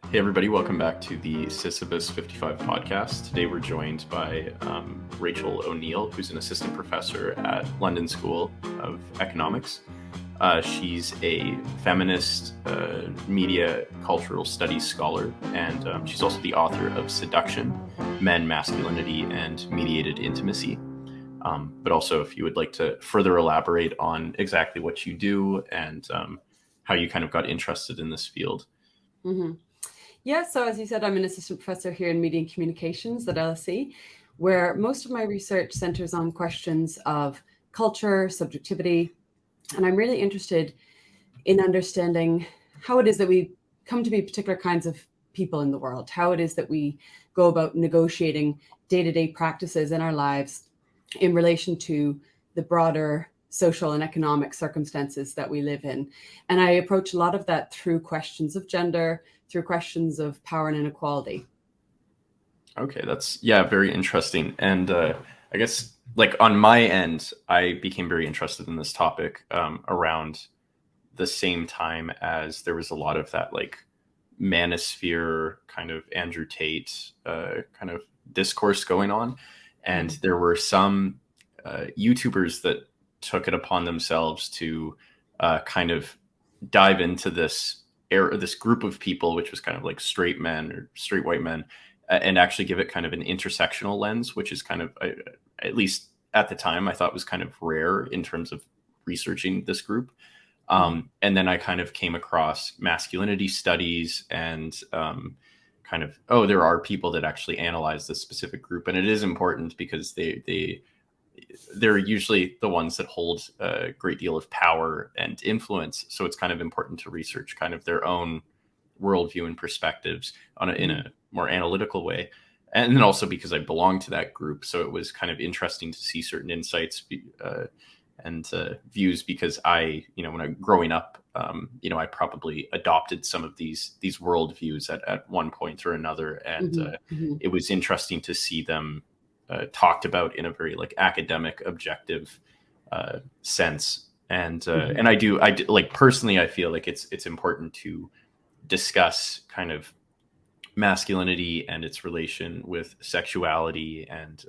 Hey everybody, welcome back to the Sisyphus 55 podcast. Today we're joined by Rachel O'Neill, who's an assistant professor at London School of Economics. She's a feminist media cultural studies scholar, and she's also the author of Seduction, Men, Masculinity, and Mediated Intimacy. But also, if you would like to further elaborate on exactly what you do and how you kind of got interested in this field. Mm-hmm. Yeah, so as you said, I'm an assistant professor here in Media and Communications at LSE, where most of my research centers on questions of culture, subjectivity, and I'm really interested in understanding how it is that we come to be particular kinds of people in the world, how it is that we go about negotiating day-to-day practices in our lives in relation to the broader social and economic circumstances that we live in. And I approach a lot of that through questions of gender, through questions of power and inequality. Okay, that's very interesting. And I guess like on my end, I became very interested in this topic around the same time as there was a lot of that like manosphere kind of Andrew Tate kind of discourse going on. And there were some YouTubers that took it upon themselves to kind of dive into this this group of people, which was kind of like straight men or straight white men, and actually give it kind of an intersectional lens, which is kind of, at least at the time, I thought was kind of rare in terms of researching this group. And then I kind of came across masculinity studies and kind of, there are people that actually analyze this specific group. And it is important because they're usually the ones that hold a great deal of power and influence. So it's kind of important to research kind of their own worldview and perspectives in a more analytical way. And then also because I belong to that group. So it was kind of interesting to see certain insights and views, because when I growing up, I probably adopted some of these worldviews at one point or another. And it was interesting to see them talked about in a very like academic, objective sense. And I do like personally, I feel like it's important to discuss kind of masculinity and its relation with sexuality and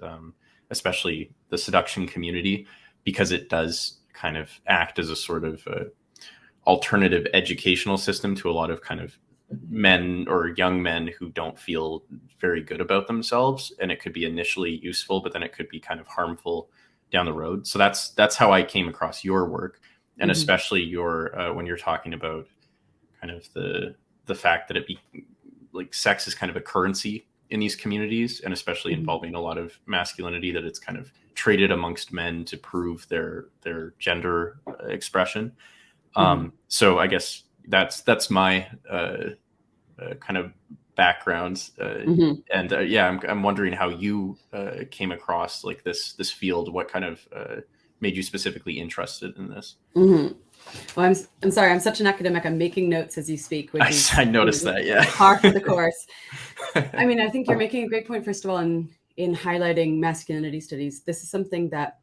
especially the seduction community, because it does kind of act as a sort of alternative educational system to a lot of kind of men or young men who don't feel very good about themselves. And it could be initially useful, but then it could be kind of harmful down the road. So that's how I came across your work, and especially your when you're talking about kind of the fact that like sex is kind of a currency in these communities, and especially involving a lot of masculinity, that it's kind of traded amongst men to prove their gender expression. So I guess that's my kind of background, and I'm wondering how you came across like this field. What kind of made you specifically interested in this? Well, I'm sorry, I'm such an academic. I'm making notes as you speak, which is I noticed that, par for the course. I mean, I think you're making a great point, first of all, in highlighting masculinity studies. This is something that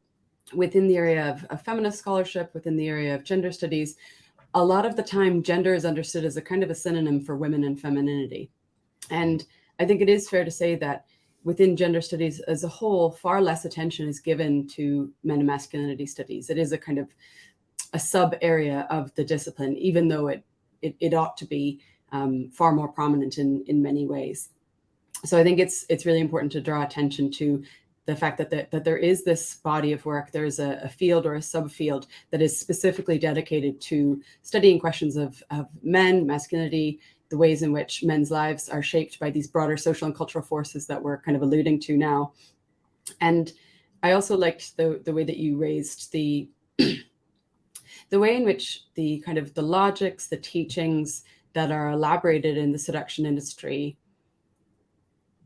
within the area of feminist scholarship, within the area of gender studies, a lot of the time gender is understood as a kind of a synonym for women and femininity. And I think it is fair to say that within gender studies as a whole, far less attention is given to men and masculinity studies. It is a kind of a sub area of the discipline, even though it ought to be far more prominent in many ways. So I think it's really important to draw attention to the fact that there is this body of work, there's a field or a subfield that is specifically dedicated to studying questions of men, masculinity, the ways in which men's lives are shaped by these broader social and cultural forces that we're kind of alluding to now. And I also liked the way that you raised the way in which the kind of the logics, the teachings that are elaborated in the seduction industry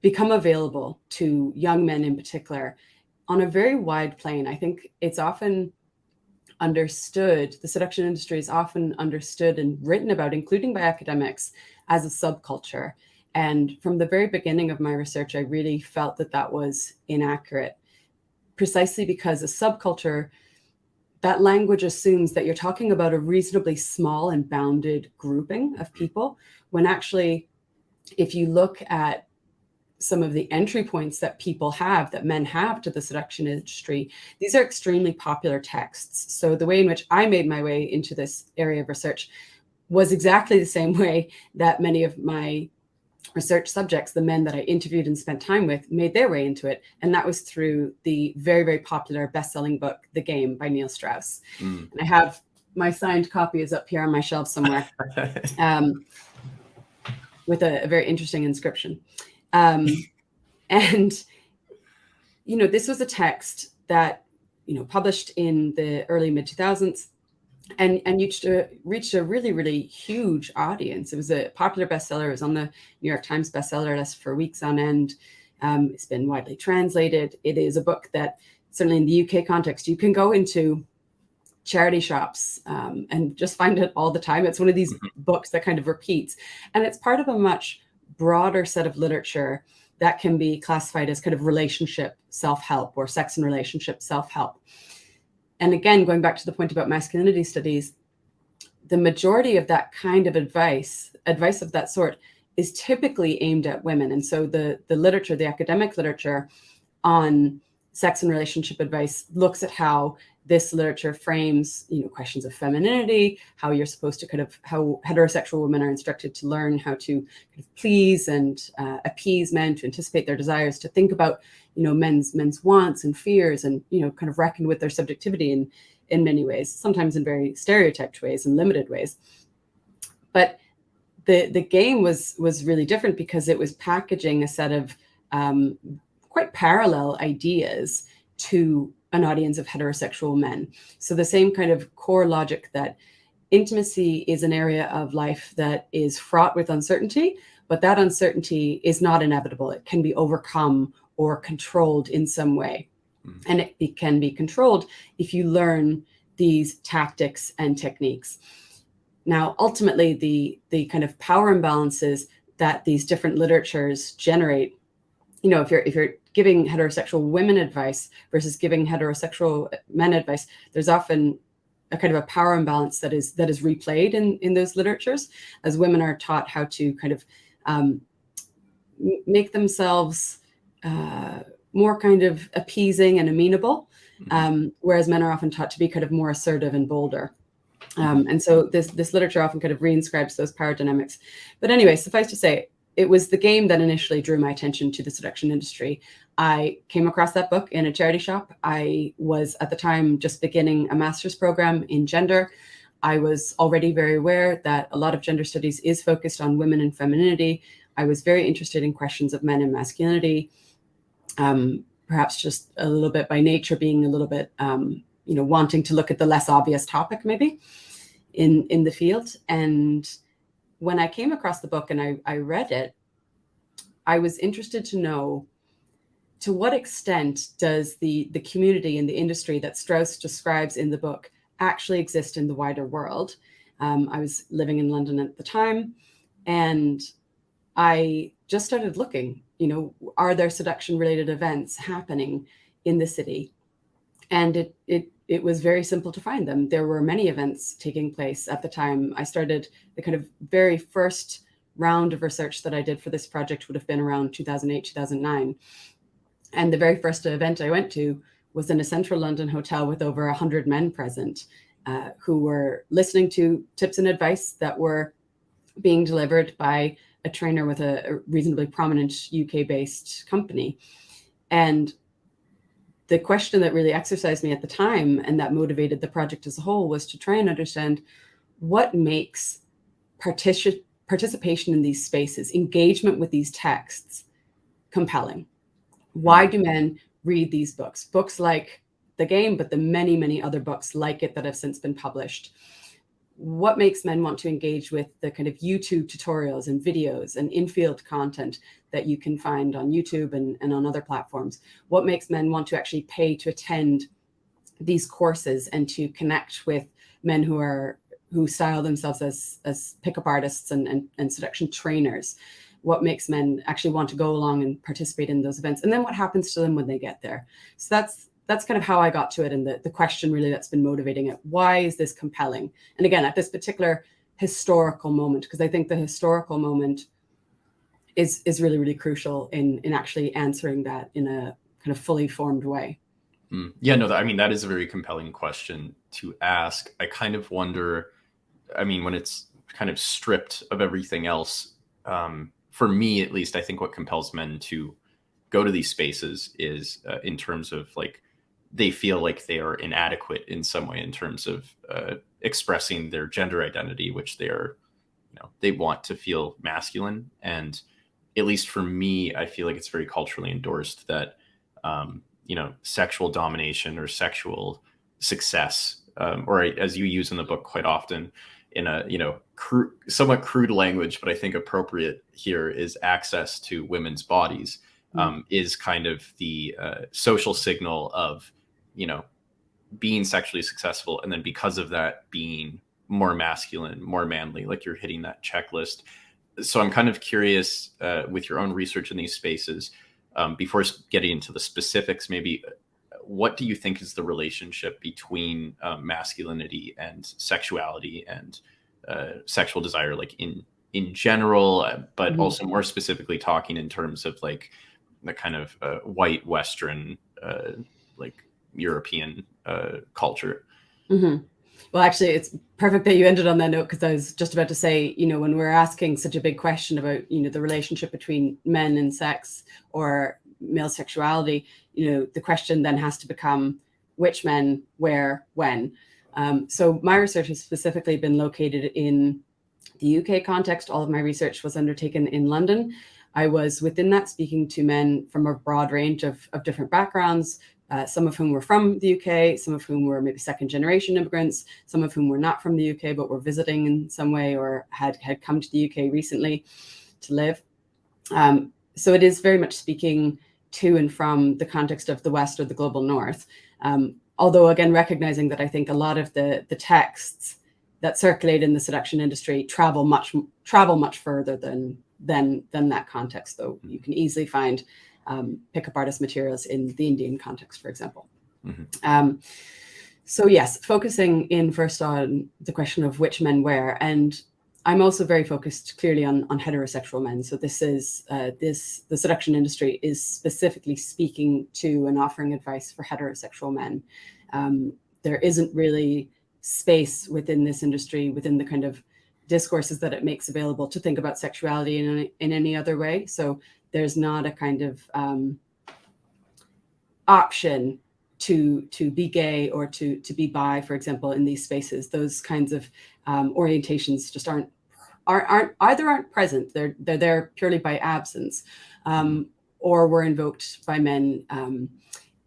become available to young men in particular on a very wide plane. I think it's often understood, the seduction industry is often understood and written about, including by academics, as a subculture. And from the very beginning of my research, I really felt that was inaccurate, precisely because a subculture, that language assumes that you're talking about a reasonably small and bounded grouping of people, when actually if you look at some of the entry points that people have, that men have to the seduction industry, these are extremely popular texts. So the way in which I made my way into this area of research was exactly the same way that many of my research subjects, the men that I interviewed and spent time with, made their way into it. And that was through the very, very popular best-selling book, The Game by Neil Strauss. And I have my signed copy is up here on my shelf somewhere, with a very interesting inscription. And, this was a text that, published in the early mid 2000s and reached a really, really huge audience. It was a popular bestseller. It was on the New York Times bestseller list for weeks on end. It's been widely translated. It is a book that, certainly in the UK context, you can go into charity shops and just find it all the time. It's one of these books that kind of repeats. And it's part of a much broader set of literature that can be classified as kind of relationship self-help or sex and relationship self-help. And again, going back to the point about masculinity studies, the majority of that kind of advice of that sort, is typically aimed at women. And so the literature, the academic literature on sex and relationship advice looks at how this literature frames, questions of femininity, how you're supposed to how heterosexual women are instructed to learn how to kind of please and appease men, to anticipate their desires, to think about, men's wants and fears, and, kind of reckon with their subjectivity in many ways, sometimes in very stereotyped ways and limited ways. But the game was really different because it was packaging a set of quite parallel ideas to an audience of heterosexual men. So the same kind of core logic that intimacy is an area of life that is fraught with uncertainty, but that uncertainty is not inevitable. It can be overcome or controlled in some way. And it can be controlled if you learn these tactics and techniques. Now, ultimately, the kind of power imbalances that these different literatures generate, if you're giving heterosexual women advice versus giving heterosexual men advice, there's often a kind of a power imbalance that is replayed in those literatures, as women are taught how to kind of make themselves more kind of appeasing and amenable, whereas men are often taught to be kind of more assertive and bolder. And so this literature often kind of reinscribes those power dynamics. But anyway, suffice to say, it was The Game that initially drew my attention to the seduction industry. I came across that book in a charity shop. I was at the time just beginning a master's program in gender. I was already very aware that a lot of gender studies is focused on women and femininity. I was very interested in questions of men and masculinity, perhaps just a little bit by nature being a little bit, wanting to look at the less obvious topic maybe in the field. And when I came across the book and I read it, I was interested to know, to what extent does the community and the industry that Strauss describes in the book actually exist in the wider world? I was living in London at the time, and I just started looking, are there seduction-related events happening in the city? And it was very simple to find them. There were many events taking place at the time. I started the kind of very first round of research that I did for this project would have been around 2008, 2009. And the very first event I went to was in a central London hotel with over 100 men present, who were listening to tips and advice that were being delivered by a trainer with a reasonably prominent UK-based company. And the question that really exercised me at the time and that motivated the project as a whole was to try and understand what makes participation in these spaces, engagement with these texts, compelling. Why do men read these books? Books like The Game, but the many, many other books like it that have since been published. What makes men want to engage with the kind of YouTube tutorials and videos and in-field content that you can find on YouTube and on other platforms? What makes men want to actually pay to attend these courses and to connect with men who style themselves as pickup artists and seduction trainers? What makes men actually want to go along and participate in those events? And then what happens to them when they get there? So that's kind of how I got to it, and the question really that's been motivating it. Why is this compelling? And again, at this particular historical moment, because I think the historical moment is really, really crucial in actually answering that in a kind of fully formed way. Yeah, no, I mean, that is a very compelling question to ask. I kind of wonder, I mean, when it's kind of stripped of everything else, for me at least, I think what compels men to go to these spaces is in terms of like they feel like they are inadequate in some way in terms of expressing their gender identity, which they are, they want to feel masculine. And at least for me, I feel like it's very culturally endorsed that sexual domination or sexual success, or as you use in the book quite often, in a somewhat crude language, but I think appropriate here, is access to women's bodies, is kind of the social signal of being sexually successful, and then because of that being more masculine, more manly, like you're hitting that checklist. So I'm kind of curious, with your own research in these spaces, before getting into the specifics, maybe what do you think is the relationship between masculinity and sexuality and sexual desire, like in general, but also more specifically talking in terms of like the kind of white Western, like European culture? Well, actually, it's perfect that you ended on that note, because I was just about to say, when we're asking such a big question about, the relationship between men and sex or male sexuality, the question then has to become which men, where, when. So my research has specifically been located in the UK context. All of my research was undertaken in London. I was within that speaking to men from a broad range of different backgrounds, some of whom were from the UK, some of whom were maybe second generation immigrants, some of whom were not from the UK, but were visiting in some way or had come to the UK recently to live. So it is very much speaking to and from the context of the West or the global North. Although, again, recognizing that I think a lot of the texts that circulate in the seduction industry travel much further than that context, though you can easily find pickup artist materials in the Indian context, for example. So yes, focusing in first on the question of which men where, and I'm also very focused clearly on heterosexual men. So this is the seduction industry is specifically speaking to and offering advice for heterosexual men. There isn't really space within this industry, within the kind of discourses that it makes available, to think about sexuality in any other way. So there's not a kind of option to be gay or to be bi, for example, in these spaces. Those kinds of orientations just aren't present. They're there purely by absence, or were invoked by men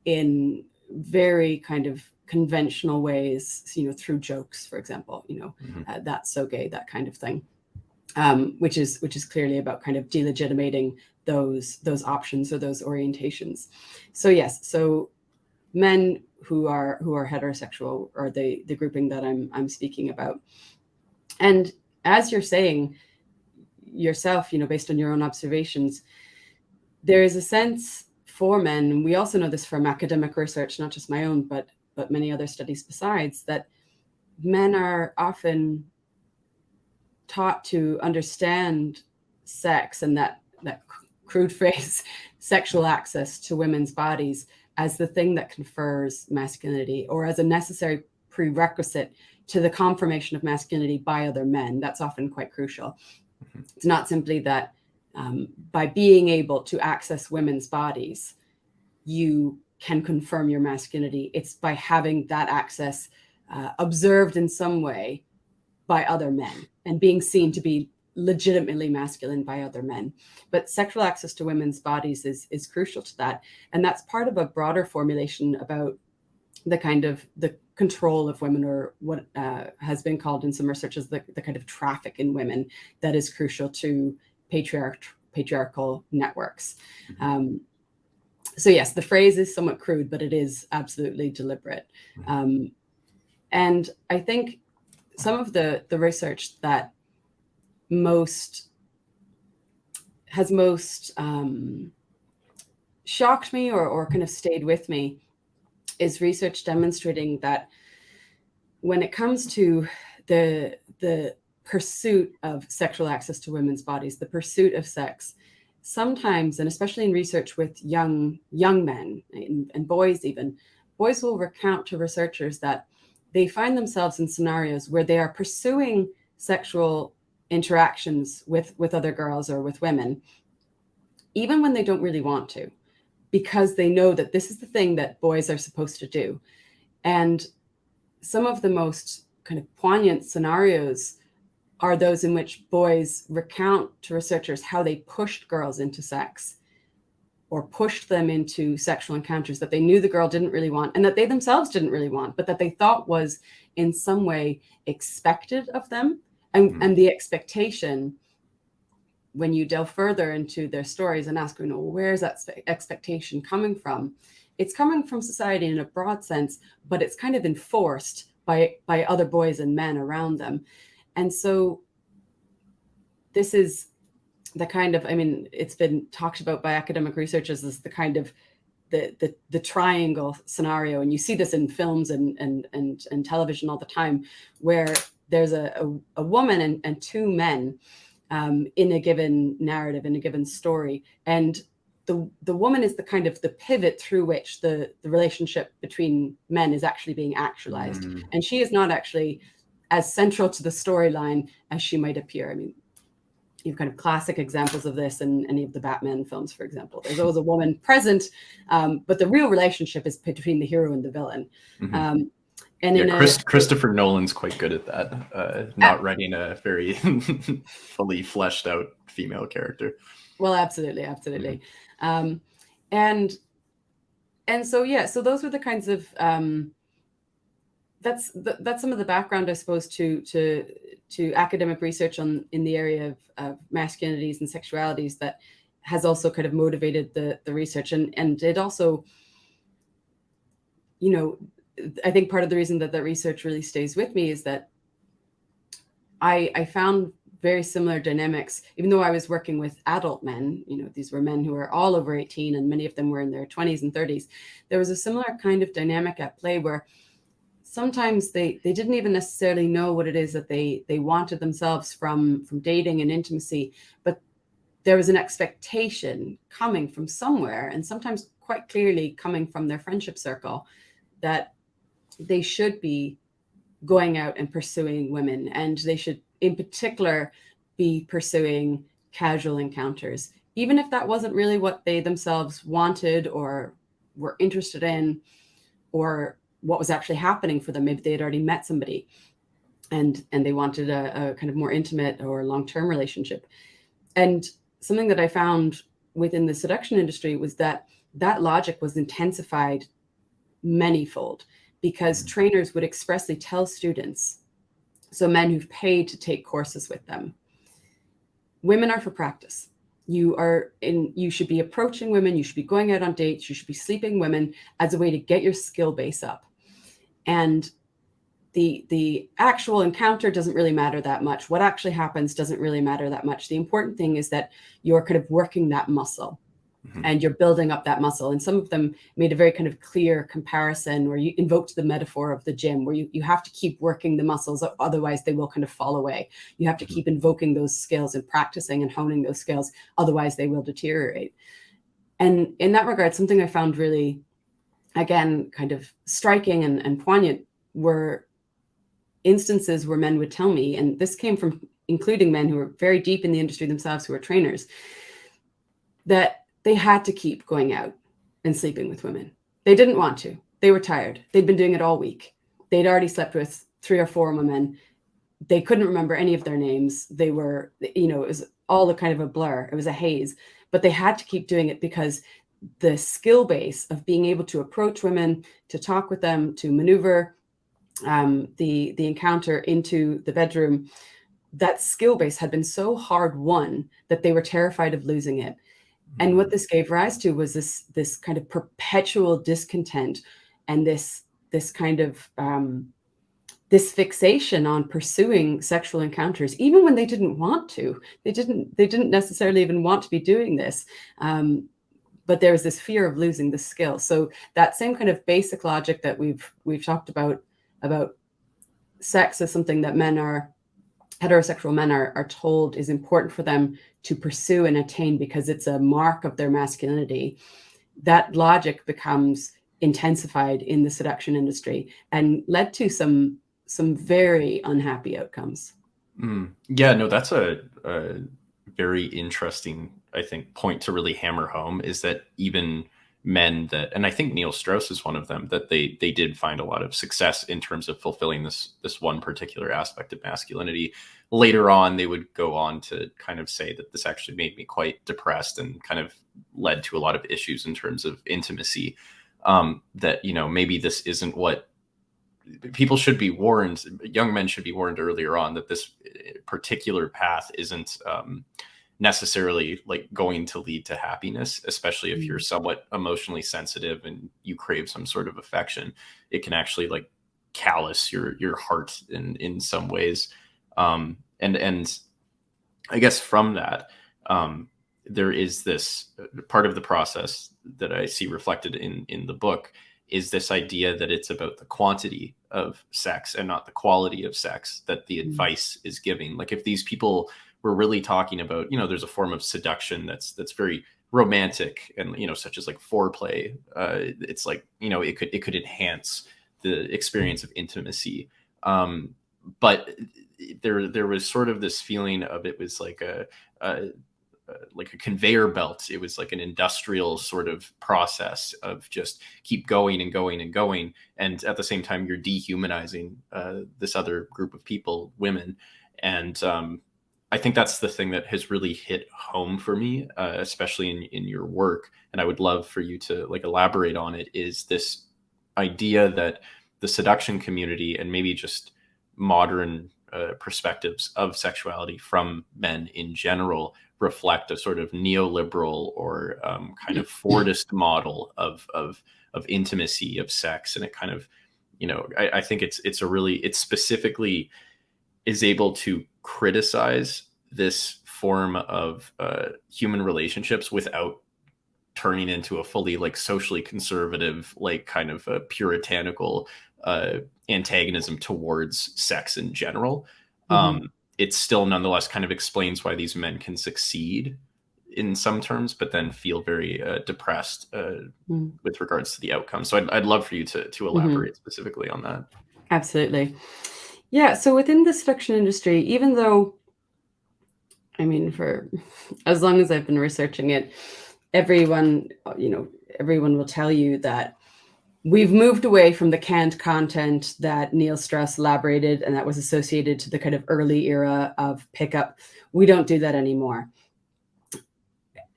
in very kind of conventional ways, through jokes, for example, that's so gay, that kind of thing, which is clearly about kind of delegitimating those options or those orientations. So yes, so men who are heterosexual are the grouping that I'm speaking about. And as you're saying yourself, based on your own observations, there is a sense for men, and we also know this from academic research, not just my own, but many other studies besides, that men are often taught to understand sex and that crude phrase, sexual access to women's bodies, as the thing that confers masculinity, or as a necessary prerequisite to the confirmation of masculinity by other men. That's often quite crucial. It's not simply that by being able to access women's bodies, you can confirm your masculinity. It's by having that access observed in some way by other men and being seen to be legitimately masculine by other men. But sexual access to women's bodies is crucial to that. And that's part of a broader formulation about the kind of the control of women, or what has been called in some research as the kind of traffic in women that is crucial to patriarchal networks. So yes, the phrase is somewhat crude, but it is absolutely deliberate. And I think some of the research that has most shocked me or kind of stayed with me is research demonstrating that when it comes to the pursuit of sexual access to women's bodies, the pursuit of sex, sometimes, and especially in research with young men and boys even, boys will recount to researchers that they find themselves in scenarios where they are pursuing sexual interactions with other girls or with women, even when they don't really want to, because they know that this is the thing that boys are supposed to do. And some of the most kind of poignant scenarios are those in which boys recount to researchers how they pushed girls into sex or pushed them into sexual encounters that they knew the girl didn't really want and that they themselves didn't really want, but that they thought was in some way expected of them. And the expectation, when you delve further into their stories and ask, where's that expectation coming from? It's coming from society in a broad sense, but it's kind of enforced by other boys and men around them. And so this is the kind of, it's been talked about by academic researchers as the kind of the triangle scenario. And you see this in films and television all the time, where there's a woman and two men in a given narrative, in a given story. And the woman is the kind of the pivot through which the relationship between men is actually being actualized. And she is not actually as central to the storyline as she might appear. You have kind of classic examples of this in any of the Batman films, for example. There's always a woman present, but the real relationship is between the hero and the villain. Christopher Nolan's quite good at that, not writing a very fully fleshed out female character. Well, absolutely. And so, yeah, so those were the kinds of, that's some of the background, I suppose, to academic research in the area of masculinities and sexualities that has also kind of motivated the research. And it also, I think part of the reason that research really stays with me is that I found very similar dynamics, even though I was working with adult men. These were men who were all over 18, and many of them were in their 20s and 30s. There was a similar kind of dynamic at play where sometimes they didn't even necessarily know what it is that they wanted themselves from dating and intimacy, but there was an expectation coming from somewhere, and sometimes quite clearly coming from their friendship circle, that they should be going out and pursuing women, and they should in particular be pursuing casual encounters, even if that wasn't really what they themselves wanted or were interested in, or what was actually happening for them. Maybe they had already met somebody and they wanted a kind of more intimate or long-term relationship. And something that I found within the seduction industry was that logic was intensified manyfold, because trainers would expressly tell students, so men who've paid to take courses with them, women are for practice. You should be approaching women, you should be going out on dates, you should be sleeping women as a way to get your skill base up. And the actual encounter doesn't really matter that much. What actually happens doesn't really matter that much. The important thing is that you're kind of working that muscle. And you're building up that muscle. And some of them made a very kind of clear comparison where you invoked the metaphor of the gym, where you have to keep working the muscles, otherwise they will kind of fall away. You have to keep invoking those skills and practicing and honing those skills, otherwise they will deteriorate. And in that regard, something I found really, again, kind of striking and poignant were instances where men would tell me, and this came from including men who were very deep in the industry themselves, who were trainers, that they had to keep going out and sleeping with women. They didn't want to. They were tired. They'd been doing it all week. They'd already slept with 3 or 4 women. They couldn't remember any of their names. They were, it was all a kind of a blur. It was a haze. But they had to keep doing it because the skill base of being able to approach women, to talk with them, to maneuver the encounter into the bedroom, that skill base had been so hard won that they were terrified of losing it. And what this gave rise to was this kind of perpetual discontent and this kind of this fixation on pursuing sexual encounters, even when they didn't want to. They didn't necessarily even want to be doing this, but there was this fear of losing the skill. So that same kind of basic logic that we've talked about sex as something that heterosexual men are told is important for them to pursue and attain because it's a mark of their masculinity, that logic becomes intensified in the seduction industry and led to some very unhappy outcomes. Yeah, no, that's a very interesting, I think, point to really hammer home, is that even men that, and I think Neil Strauss is one of them, that they did find a lot of success in terms of fulfilling this one particular aspect of masculinity. Later on, they would go on to kind of say that this actually made me quite depressed and kind of led to a lot of issues in terms of intimacy. That, you know, maybe this isn't what people should be warned. Young men should be warned earlier on that this particular path isn't necessarily like going to lead to happiness, especially if you're somewhat emotionally sensitive and you crave some sort of affection. It can actually like callous your heart in some ways. And I guess from that, there is this part of the process that I see reflected in the book, is this idea that it's about the quantity of sex and not the quality of sex that the advice is giving. Like if these people were really talking about, you know, there's a form of seduction that's very romantic and, you know, such as like foreplay. It's like, you know, it could enhance the experience of intimacy. But there was sort of this feeling of, it was like a conveyor belt. It was like an industrial sort of process of just keep going and going and going. And at the same time, you're dehumanizing this other group of people, women. And I think that's the thing that has really hit home for me, especially in your work. And I would love for you to like elaborate on it, is this idea that the seduction community and maybe just modern perspectives of sexuality from men in general reflect a sort of neoliberal or kind of Fordist model of intimacy, of sex. And it kind of, you know, I think it specifically is able to criticize this form of human relationships without turning into a fully like socially conservative, like kind of a puritanical antagonism towards sex in general. It still nonetheless kind of explains why these men can succeed in some terms, but then feel very depressed with regards to the outcome. So I'd love for you to elaborate specifically on that. Absolutely. Yeah. So within the seduction industry, even though, I mean, for as long as I've been researching it, everyone will tell you that we've moved away from the canned content that Neil Strauss elaborated and that was associated to the kind of early era of pickup. We don't do that anymore.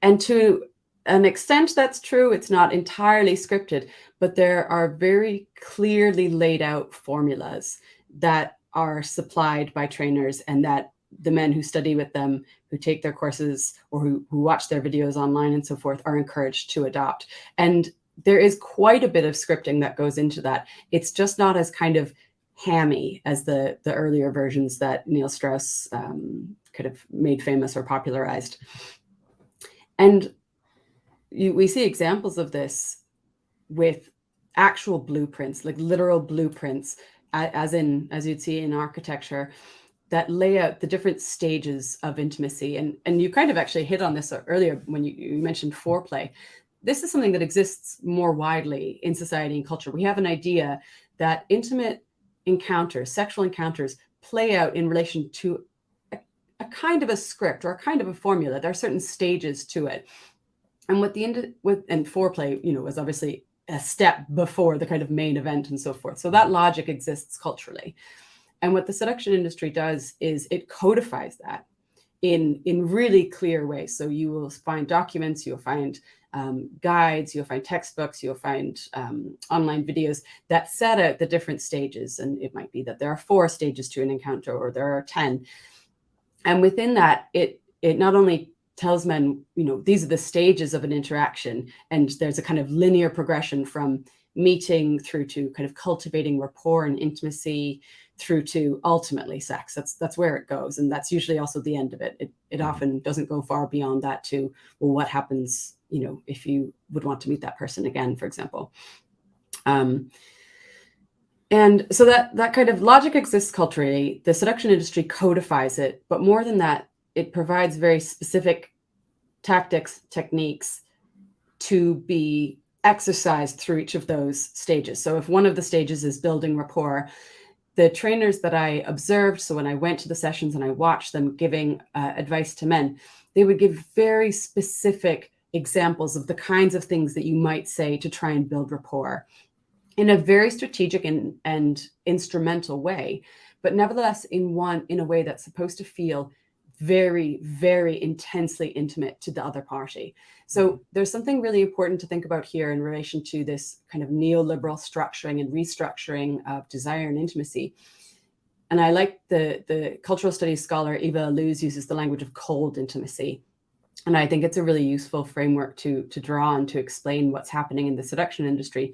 And to an extent, that's true. It's not entirely scripted, but there are very clearly laid out formulas that are supplied by trainers, and that the men who study with them, who take their courses, or who watch their videos online and so forth, are encouraged to adopt. And there is quite a bit of scripting that goes into that. It's just not as kind of hammy as the earlier versions that Neil Strauss could have made famous or popularized. And we see examples of this with actual blueprints, like literal blueprints, as you'd see in architecture, that lay out the different stages of intimacy. And you kind of actually hit on this earlier when you mentioned foreplay. This is something that exists more widely in society and culture. We have an idea that intimate encounters, sexual encounters, play out in relation to a kind of a script or a kind of a formula. There are certain stages to it. And and foreplay, you know, was obviously a step before the kind of main event and so forth. So that logic exists culturally. And what the seduction industry does is it codifies that in really clear ways. So you will find documents, you'll find guides, you'll find textbooks, you'll find online videos that set out the different stages. And it might be that there are 4 stages to an encounter, or there are 10. And within that, it not only tells men, you know, these are the stages of an interaction, and there's a kind of linear progression from meeting through to kind of cultivating rapport and intimacy through to ultimately sex. That's where it goes. And that's usually also the end of it. It often doesn't go far beyond that to, well, what happens, you know, if you would want to meet that person again, for example. And so that kind of logic exists culturally. The seduction industry codifies it, but more than that, it provides very specific tactics, techniques to be exercised through each of those stages. So if one of the stages is building rapport, the trainers that I observed, so when I went to the sessions and I watched them giving advice to men, they would give very specific examples of the kinds of things that you might say to try and build rapport in a very strategic and instrumental way, but nevertheless in a way that's supposed to feel very, very intensely intimate to the other party. So there's something really important to think about here in relation to this kind of neoliberal structuring and restructuring of desire and intimacy. And I like the cultural studies scholar Eva Luz uses the language of cold intimacy. And I think it's a really useful framework to draw on to explain what's happening in the seduction industry,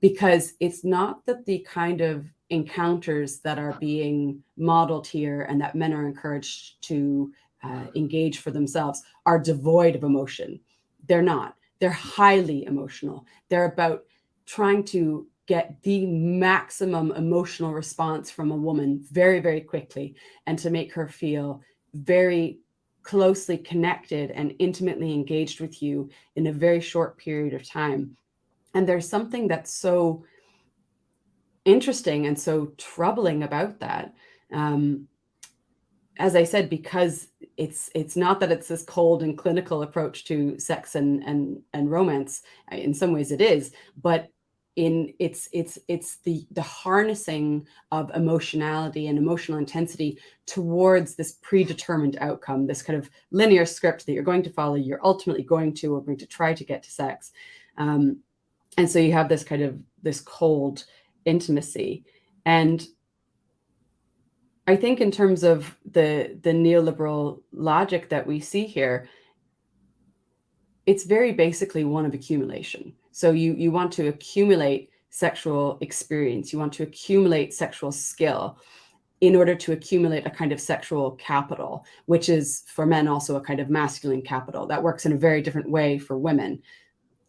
because it's not that the kind of encounters that are being modeled here and that men are encouraged to engage for themselves are devoid of emotion. They're not. They're highly emotional. They're about trying to get the maximum emotional response from a woman very, very quickly, and to make her feel very closely connected and intimately engaged with you in a very short period of time. And there's something that's so interesting and so troubling about that. As I said, because it's not that it's this cold and clinical approach to sex and romance. In some ways it is, but it's the harnessing of emotionality and emotional intensity towards this predetermined outcome, this kind of linear script that you're going to follow, you're ultimately going to or going to try to get to sex. And so you have this kind of this cold intimacy. And I think in terms of the neoliberal logic that we see here, it's very basically one of accumulation. So you want to accumulate sexual experience, you want to accumulate sexual skill in order to accumulate a kind of sexual capital, which is for men also a kind of masculine capital that works in a very different way for women.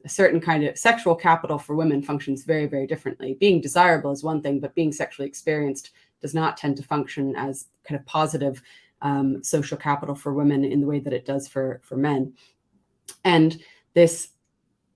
A certain kind of sexual capital for women functions very, very differently. Being desirable is one thing, but being sexually experienced does not tend to function as kind of positive social capital for women in the way that it does for men. And this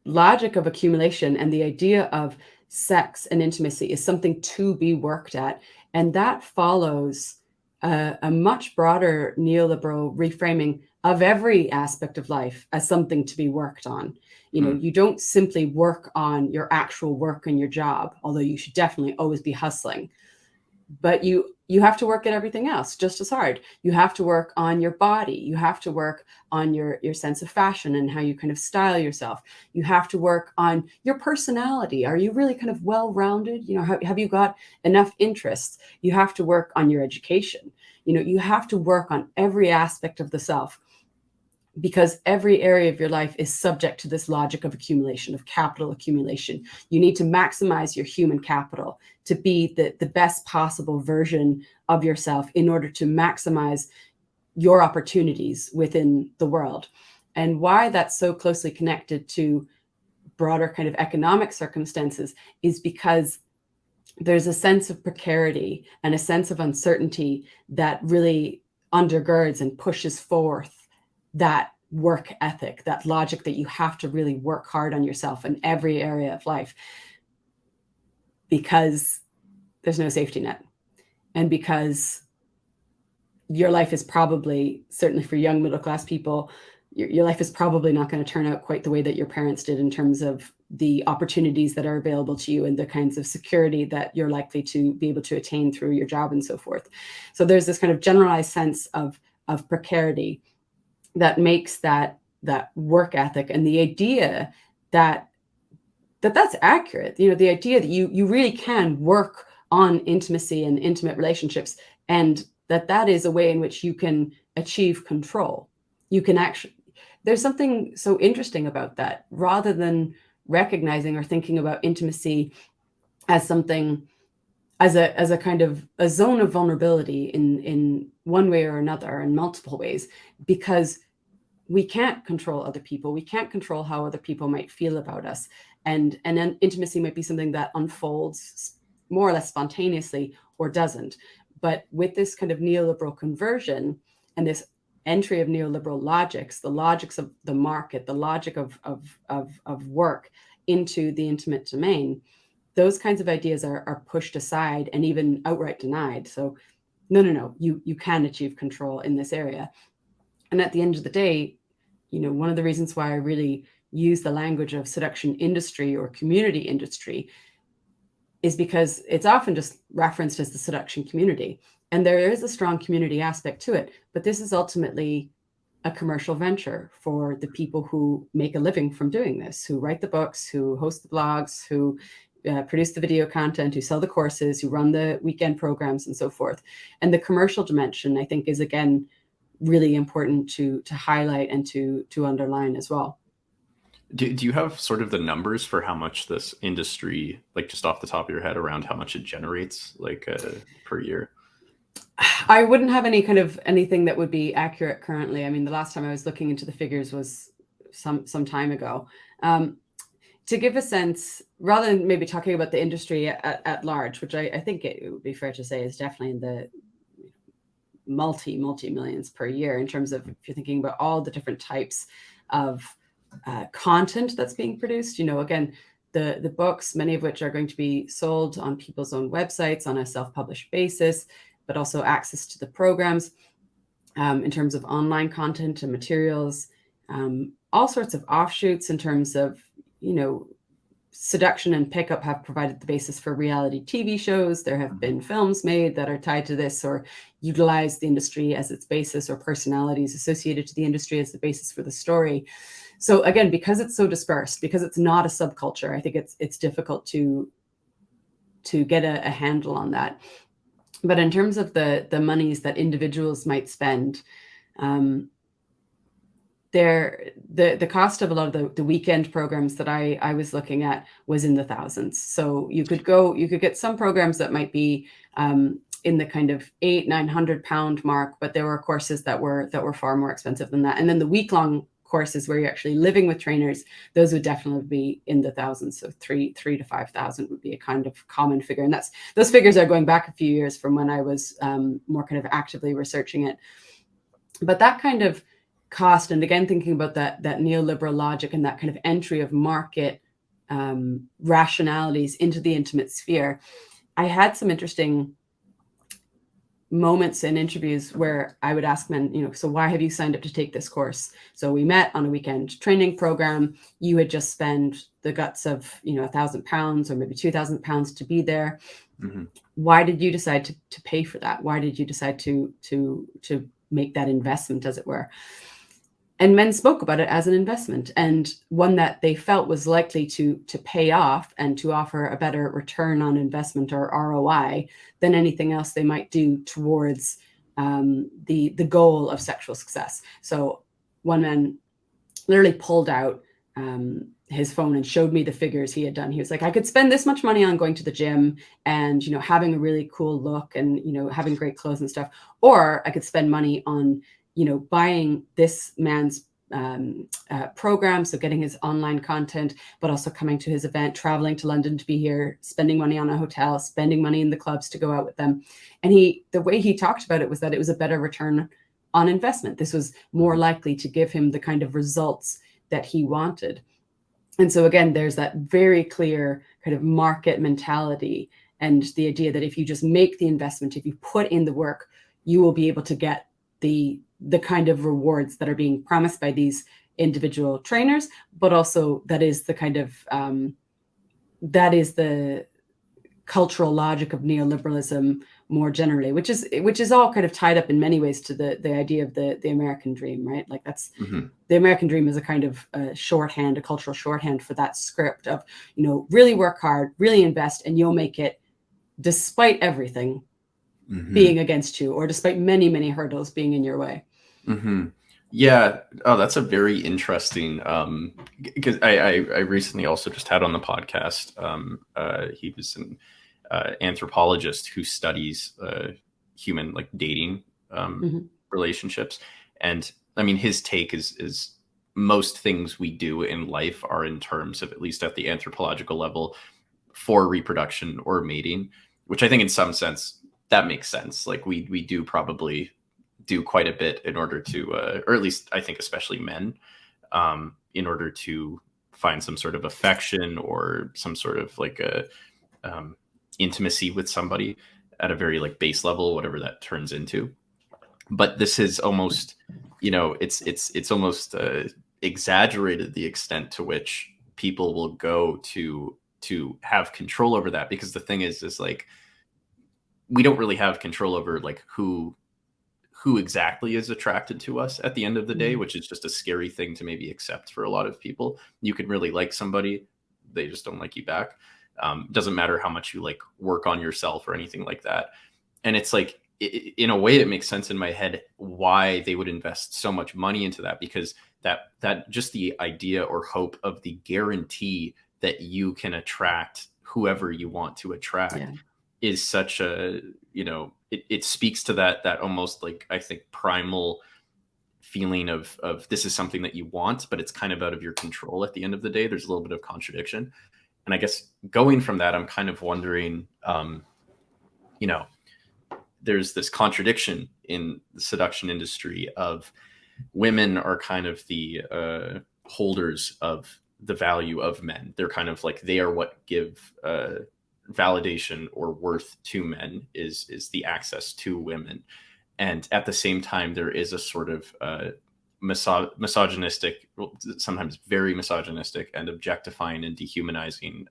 logic of accumulation and the idea of sex and intimacy is something to be worked at. And that follows a much broader neoliberal reframing of every aspect of life as something to be worked on. You know, you don't simply work on your actual work and your job, although you should definitely always be hustling. But you have to work at everything else just as hard. You have to work on your body. You have to work on your sense of fashion and how you kind of style yourself. You have to work on your personality. Are you really kind of well-rounded? You know, have you got enough interests? You have to work on your education. You know, you have to work on every aspect of the self, because every area of your life is subject to this logic of accumulation, of capital accumulation. You need to maximize your human capital to be the best possible version of yourself in order to maximize your opportunities within the world. And why that's so closely connected to broader kind of economic circumstances is because there's a sense of precarity and a sense of uncertainty that really undergirds and pushes forth that work ethic, that logic that you have to really work hard on yourself in every area of life, because there's no safety net. And because your life is probably, certainly for young middle-class people, your life is probably not going to turn out quite the way that your parents did in terms of the opportunities that are available to you and the kinds of security that you're likely to be able to attain through your job and so forth. So there's this kind of generalized sense of precarity that makes that work ethic, and the idea that that's accurate. You know, the idea that you really can work on intimacy and intimate relationships, and that is a way in which you can achieve control. You can actually, there's something so interesting about that, rather than recognizing or thinking about intimacy as something, as a kind of a zone of vulnerability in one way or another, in multiple ways, because we can't control other people. We can't control how other people might feel about us. And then intimacy might be something that unfolds more or less spontaneously or doesn't. But with this kind of neoliberal conversion and this entry of neoliberal logics, the logics of the market, the logic of work into the intimate domain, those kinds of ideas are pushed aside and even outright denied. So no, you can achieve control in this area. And at the end of the day, one of the reasons why I really use the language of seduction industry or community industry is because it's often just referenced as the seduction community. And there is a strong community aspect to it, but this is ultimately a commercial venture for the people who make a living from doing this, who write the books, who host the blogs, who produce the video content, who sell the courses, who run the weekend programs and so forth. And the commercial dimension, I think, is again really important to highlight and to underline as well. Do you have sort of the numbers for how much this industry, like just off the top of your head, around how much it generates, like per year? I wouldn't have any kind of anything that would be accurate currently. I mean, the last time I was looking into the figures was some time ago. To give a sense, rather than maybe talking about the industry at large, which I think it would be fair to say is definitely in the multi millions per year in terms of if you're thinking about all the different types of content that's being produced. Again, the books, many of which are going to be sold on people's own websites on a self-published basis, but also access to the programs in terms of online content and materials, all sorts of offshoots in terms of, seduction and pickup have provided the basis for reality TV shows. There have been films made that are tied to this or utilize the industry as its basis, or personalities associated to the industry as the basis for the story. So again, because it's so dispersed, because it's not a subculture, I think it's difficult to get a handle on that. But in terms of the monies that individuals might spend, the cost of a lot of the weekend programs that I was looking at was in the thousands. So you could get some programs that might be in the kind of £800-900 mark, but there were courses that were far more expensive than that. And then the week-long courses where you're actually living with trainers, those would definitely be in the thousands. So 3,000 to 5,000 would be a kind of common figure. And those figures are going back a few years from when I was more kind of actively researching it. But that kind of cost, and again, thinking about that neoliberal logic and that kind of entry of market rationalities into the intimate sphere, I had some interesting moments in interviews where I would ask men, so why have you signed up to take this course? So we met on a weekend training program. You had just spent the guts of, £1,000 or maybe £2,000 to be there. Mm-hmm. Why did you decide to pay for that? Why did you decide to make that investment, as it were? And men spoke about it as an investment, and one that they felt was likely to pay off and to offer a better return on investment, or ROI, than anything else they might do towards the goal of sexual success. So one man literally pulled out his phone and showed me the figures he had done. He was like, I could spend this much money on going to the gym and, having a really cool look and, having great clothes and stuff, or I could spend money on buying this man's program, so getting his online content, but also coming to his event, traveling to London to be here, spending money on a hotel, spending money in the clubs to go out with them. And the way he talked about it was that it was a better return on investment. This was more likely to give him the kind of results that he wanted. And so again, there's that very clear kind of market mentality, and the idea that if you just make the investment, if you put in the work, you will be able to get the kind of rewards that are being promised by these individual trainers, but also that is the kind of that is the cultural logic of neoliberalism more generally, which is all kind of tied up in many ways to the idea of the American dream, right? Like that's the American dream is a kind of shorthand, a cultural shorthand for that script of, really work hard, really invest, and you'll make it despite everything being against you, or despite many, many hurdles being in your way. Yeah. Oh, that's a very interesting, because I recently also just had on the podcast, he was an anthropologist who studies human dating relationships. And I mean, his take is most things we do in life are in terms of, at least at the anthropological level, for reproduction or mating, which I think in some sense that makes sense. Like we do probably do quite a bit in order to, or at least I think especially men, in order to find some sort of affection or some sort of like a intimacy with somebody at a very like base level, whatever that turns into. But this is almost, it's almost exaggerated the extent to which people will go to have control over that, because the thing is like we don't really have control over like who exactly is attracted to us at the end of the day, which is just a scary thing to maybe accept for a lot of people. You can really like somebody, they just don't like you back. Doesn't matter how much you like work on yourself or anything like that. And it's like, in a way, it makes sense in my head why they would invest so much money into that, because that just the idea or hope of the guarantee that you can attract whoever you want to attract, Yeah. is such a, it speaks to that almost like, I think, primal feeling of this is something that you want, but it's kind of out of your control at the end of the day. There's a little bit of contradiction. And I guess going from that, I'm kind of wondering, there's this contradiction in the seduction industry of women are kind of the holders of the value of men. They're kind of like, they are what give validation or worth to men, is the access to women. And at the same time, there is a sort of misogynistic, sometimes very misogynistic and objectifying and dehumanizing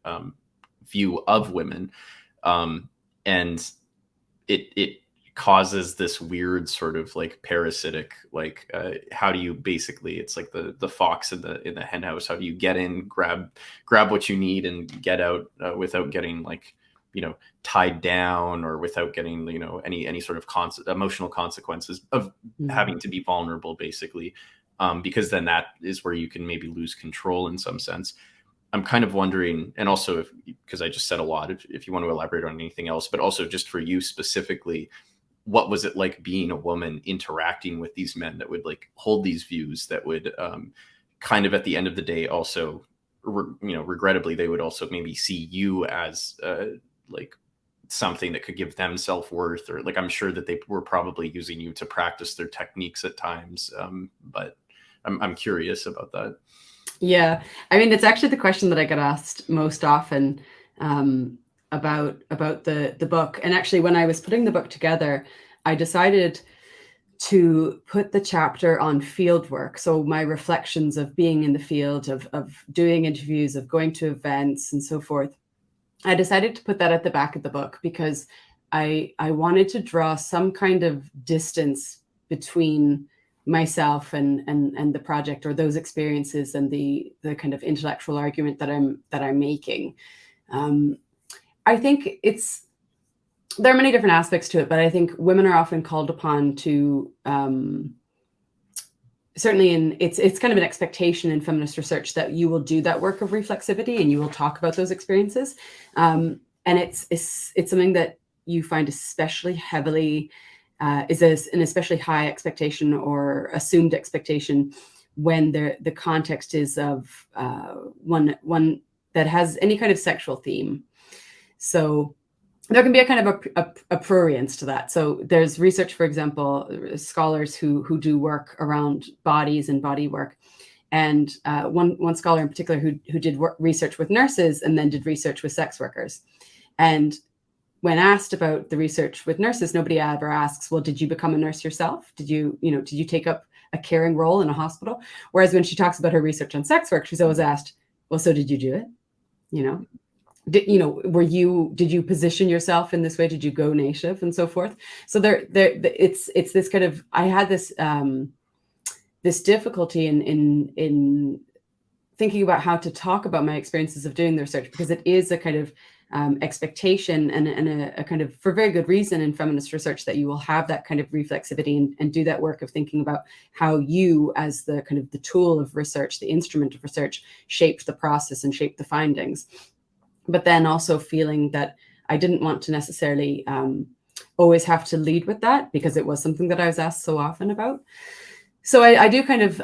view of women. And it causes this weird sort of like parasitic, like how do you basically, it's like the fox in the hen house. How do you get in, grab what you need and get out without getting like, tied down, or without getting, any sort of emotional consequences of having to be vulnerable, basically, because then that is where you can maybe lose control in some sense. I'm kind of wondering, and also because I just said a lot, if you want to elaborate on anything else, but also just for you specifically, what was it like being a woman interacting with these men that would like hold these views that would kind of at the end of the day also, regrettably, they would also maybe see you as like something that could give them self-worth, or like, I'm sure that they were probably using you to practice their techniques at times. But I'm curious about that. Yeah, I mean, it's actually the question that I get asked most often about the book. And actually, when I was putting the book together, I decided to put the chapter on field work. So my reflections of being in the field, of doing interviews, of going to events and so forth. I decided to put that at the back of the book because I wanted to draw some kind of distance between myself and the project, or those experiences, and the kind of intellectual argument that I'm making. I think there are many different aspects to it, but I think women are often called upon to certainly it's kind of an expectation in feminist research that you will do that work of reflexivity and you will talk about those experiences. And it's something that you find especially heavily is an especially high expectation or assumed expectation when the context is of one that has any kind of sexual theme. So there can be a kind of a prurience to that. So there's research, for example, scholars who do work around bodies and body work. And one scholar in particular who did research with nurses and then did research with sex workers. And when asked about the research with nurses, nobody ever asks, well, did you become a nurse yourself? Did you take up a caring role in a hospital? Whereas when she talks about her research on sex work, she's always asked, well, so did you do it? Did you position yourself in this way? Did you go native and so forth? So it's this kind of, I had this this difficulty in thinking about how to talk about my experiences of doing the research, because it is a kind of expectation and a kind of, for very good reason, in feminist research, that you will have that kind of reflexivity and do that work of thinking about how you, as the kind of the tool of research, the instrument of research, shaped the process and shaped the findings. But then also feeling that I didn't want to necessarily always have to lead with that, because it was something that I was asked so often about. So I do kind of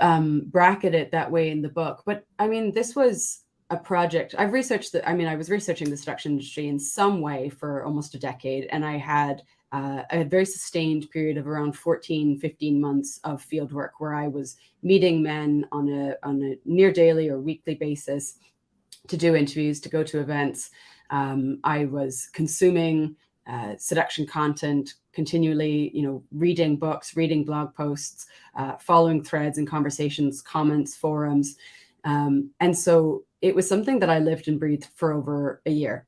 bracket it that way in the book. But I mean, this was a project. I was researching the seduction industry in some way for almost a decade. And I had a very sustained period of around 14, 15 months of field work where I was meeting men on a near daily or weekly basis to do interviews, to go to events. I was consuming seduction content continually, reading books, reading blog posts, following threads and conversations, comments, forums. And so it was something that I lived and breathed for over a year.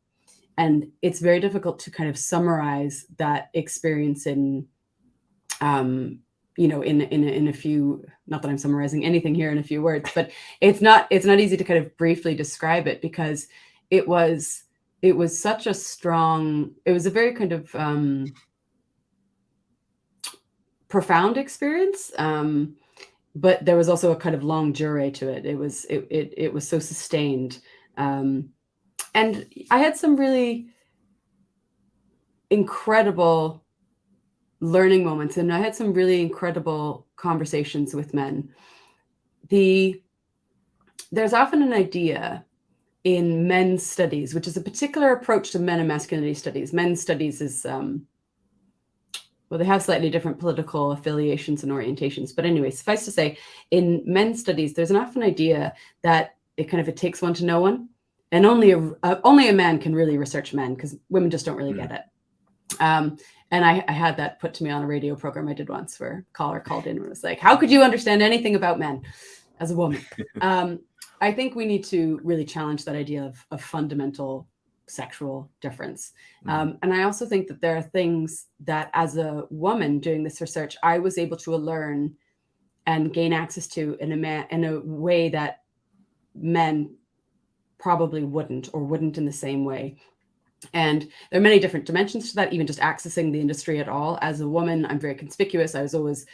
And it's very difficult to kind of summarize that experience in a few, not that I'm summarizing anything here in a few words, but it's not easy to kind of briefly describe it, because it was such a strong, it was a very kind of profound experience. But there was also a kind of longue durée to it. It was so sustained. And I had some really incredible learning moments, and I had some really incredible conversations with men. There's often an idea in men's studies, which is a particular approach to men and masculinity studies. Men's studies is, they have slightly different political affiliations and orientations. But anyway, suffice to say, in men's studies, there's an often idea that it takes one to know one, and only a man can really research men, because women just don't really get it. And I had that put to me on a radio program I did once, where a caller called in and was like, "How could you understand anything about men as a woman?" I think we need to really challenge that idea of fundamental sexual difference. And I also think that there are things that, as a woman doing this research, I was able to learn and gain access to in a way that men probably wouldn't in the same way. And there are many different dimensions to that, even just accessing the industry at all. As a woman, I'm very conspicuous. I was always,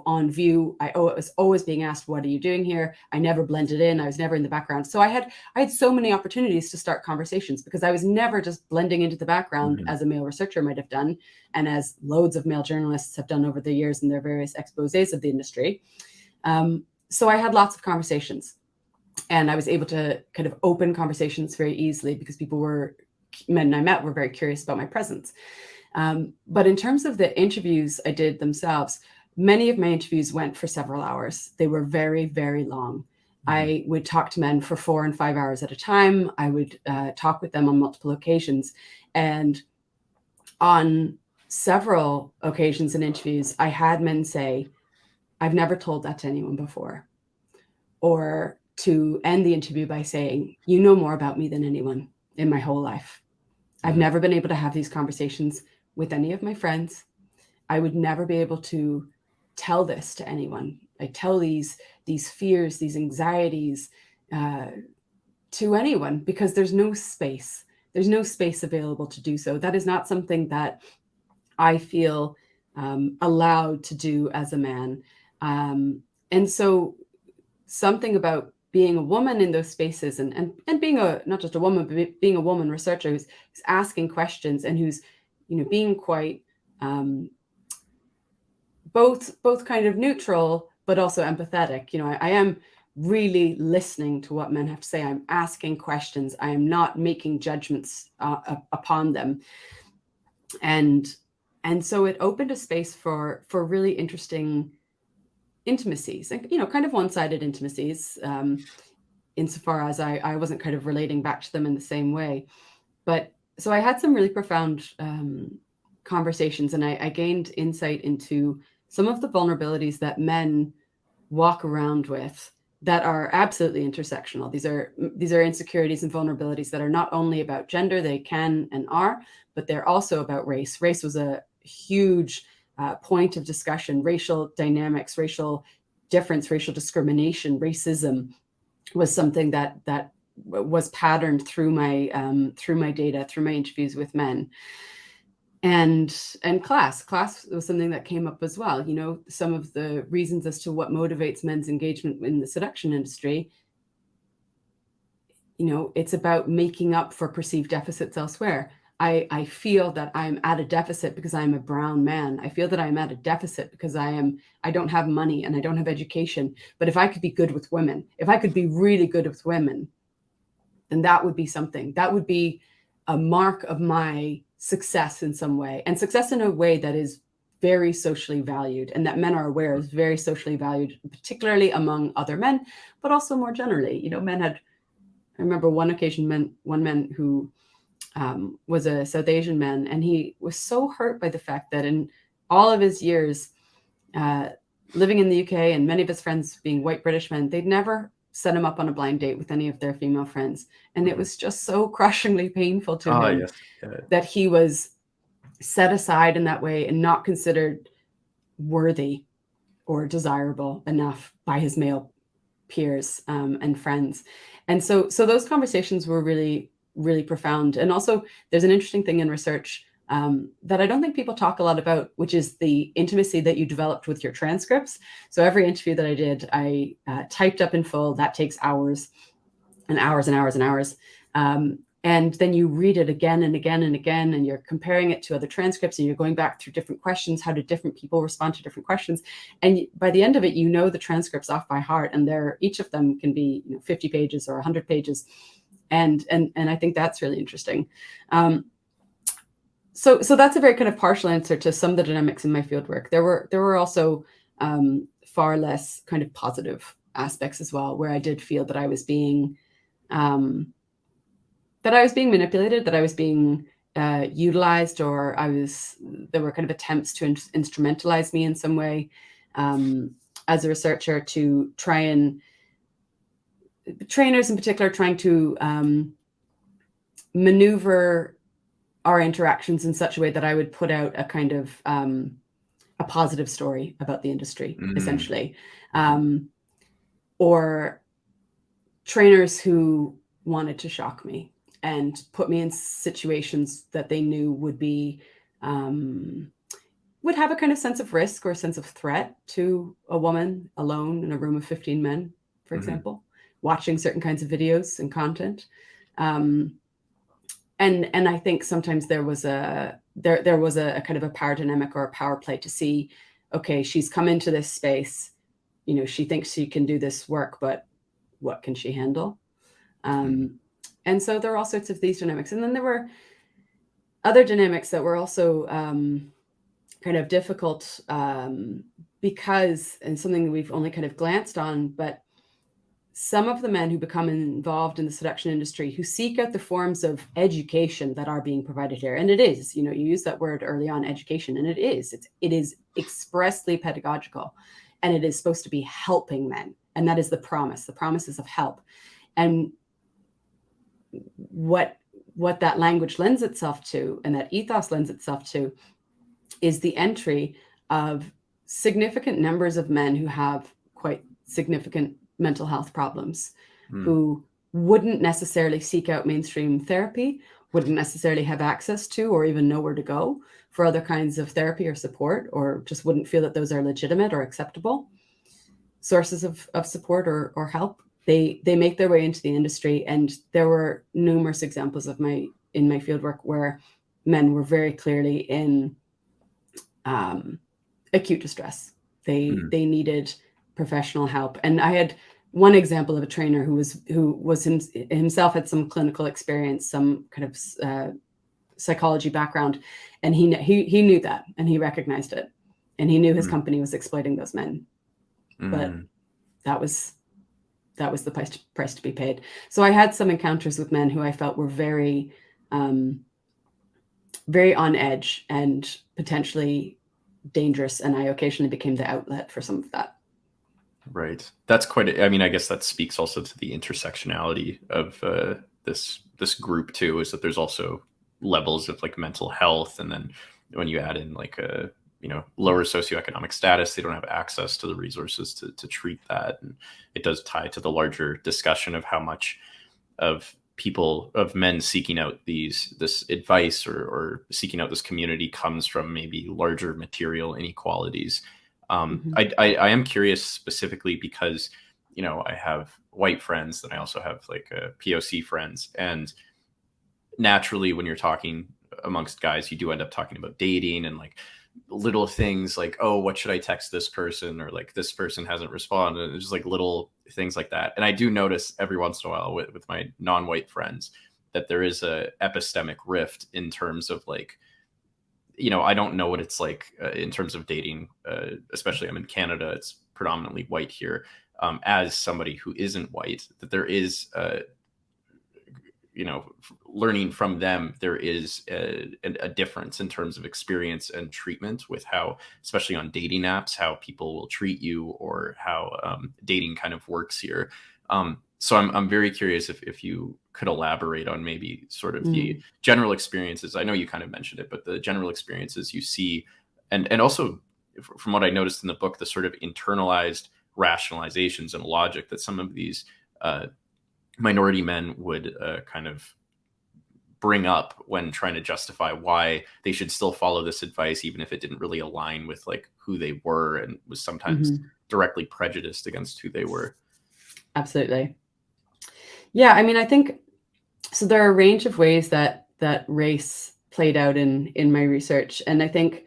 on view. I was always being asked, "What are you doing here?" I never blended in. I was never in the background. So I had so many opportunities to start conversations, because I was never just blending into the background as a male researcher might have done, and as loads of male journalists have done over the years in their various exposés of the industry. So I had lots of conversations, and I was able to kind of open conversations very easily, because men I met were very curious about my presence. But in terms of the interviews I did themselves, many of my interviews went for several hours. They were very, very long. I would talk to men for 4 and 5 hours at a time. I would talk with them on multiple occasions. And on several occasions in interviews, I had men say, "I've never told that to anyone before." Or to end the interview by saying, "You know more about me than anyone in my whole life. I've never been able to have these conversations with any of my friends. I would never be able to tell this to anyone. I tell these fears, these anxieties to anyone, because there's no space. There's no space available to do so. That is not something that I feel allowed to do as a man." And so something about being a woman in those spaces, and being not just a woman, but being a woman researcher who's asking questions, and who's, being quite both kind of neutral, but also empathetic. I am really listening to what men have to say. I'm asking questions. I am not making judgments upon them. And so it opened a space for really interesting intimacies, and kind of one-sided intimacies, insofar as I wasn't kind of relating back to them in the same way. But so I had some really profound conversations, and I gained insight into some of the vulnerabilities that men walk around with that are absolutely intersectional. These are insecurities and vulnerabilities that are not only about gender, they can and are, but they're also about race. Race was a huge point of discussion. Racial dynamics, racial difference, racial discrimination, racism was something that was patterned through my data, through my interviews with men. And class was something that came up as well. Some of the reasons as to what motivates men's engagement in the seduction industry, it's about making up for perceived deficits elsewhere. I feel that I'm at a deficit because I'm a brown man. I feel that I'm at a deficit because I don't have money and I don't have education. But if I could be good with women, if I could be really good with women, then that would be something. That would be a mark of my success in some way, and success in a way that is very socially valued, and that men are aware is very socially valued, particularly among other men, but also more generally. You know, men had, I remember one occasion, one man who was a South Asian man, and he was so hurt by the fact that in all of his years living in the UK, and many of his friends being white British men, they'd never set him up on a blind date with any of their female friends. And it was just so crushingly painful to him Yes. Yeah. that he was set aside in that way and not considered worthy or desirable enough by his male peers and friends. And so those conversations were really, really profound. And also there's an interesting thing in research that I don't think people talk a lot about, which is the intimacy that you developed with your transcripts. So every interview that I did, I typed up in full. That takes hours and hours and hours and hours. And then you read it again and again and again, and you're comparing it to other transcripts, and you're going back through different questions. How did different people respond to different questions? And by the end of it, you know the transcripts off by heart, and each of them can be 50 pages or 100 pages. And I think that's really interesting. So that's a very kind of partial answer to some of the dynamics in my fieldwork. There were also far less kind of positive aspects as well, where I did feel that I was being manipulated, that I was being utilized, or there were kind of attempts to instrumentalize me in some way as a researcher, to try and, trainers in particular, trying to maneuver our interactions in such a way that I would put out a kind of a positive story about the industry, essentially. Or trainers who wanted to shock me and put me in situations that they knew would have a kind of sense of risk or a sense of threat to a woman alone in a room of 15 men, for example, watching certain kinds of videos and content. And I think sometimes there was a kind of a power dynamic or a power play to see, okay, she's come into this space, she thinks she can do this work, but what can she handle? And so there are all sorts of these dynamics. And then there were other dynamics that were also kind of difficult because, and something that we've only kind of glanced on, but some of the men who become involved in the seduction industry, who seek out the forms of education that are being provided here. And it is, you use that word early on, education, and it is expressly pedagogical, and it is supposed to be helping men. And that is the promise. The promise is of help. And what that language lends itself to, and that ethos lends itself to, is the entry of significant numbers of men who have quite significant mental health problems, who wouldn't necessarily seek out mainstream therapy, wouldn't necessarily have access to or even know where to go for other kinds of therapy or support, or just wouldn't feel that those are legitimate or acceptable sources of support or help. They make their way into the industry, and there were numerous examples in my fieldwork where men were very clearly in acute distress. They needed professional help. And I had one example of a trainer who himself had some clinical experience, some kind of psychology background, and he knew that, and he recognized it, and he knew his company was exploiting those men, but that was the price to be paid. So I had some encounters with men who I felt were very, very on edge and potentially dangerous, and I occasionally became the outlet for some of that. Right. That's quite, I mean, I guess that speaks also to the intersectionality of this group too, is that there's also levels of like mental health. And then when you add in like a, lower socioeconomic status, they don't have access to the resources to treat that. And it does tie to the larger discussion of how much of men seeking out this advice or seeking out this community comes from maybe larger material inequalities. I am curious specifically because, I have white friends, and I also have like POC friends. And naturally, when you're talking amongst guys, you do end up talking about dating and like little things like, oh, what should I text this person? Or like, this person hasn't responded. It's just like little things like that. And I do notice every once in a while with my non-white friends that there is a epistemic rift in terms of like, I don't know what it's like in terms of dating, especially I'm in Canada, it's predominantly white here. As somebody who isn't white, that there is, learning from them, there is a difference in terms of experience and treatment with how, especially on dating apps, how people will treat you or how dating kind of works here. So I'm very curious if you could elaborate on maybe sort of the general experiences. I know you kind of mentioned it, but the general experiences you see, and also from what I noticed in the book, the sort of internalized rationalizations and logic that some of these minority men would kind of bring up when trying to justify why they should still follow this advice, even if it didn't really align with like who they were and was sometimes directly prejudiced against who they were. Absolutely. Yeah, I mean, I think so. There are a range of ways that race played out in my research, and I think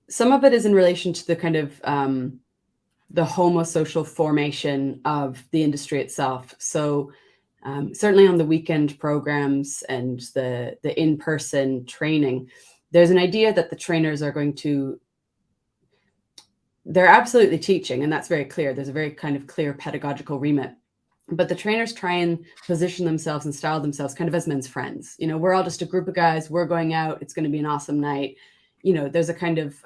some of it is in relation to the kind of the homosocial formation of the industry itself. So certainly on the weekend programs and the in-person training, there's an idea that the trainers are going to, they're absolutely teaching, and that's very clear. There's a very kind of clear pedagogical remit. But the trainers try and position themselves and style themselves kind of as men's friends. We're all just a group of guys. We're going out. It's going to be an awesome night. There's a kind of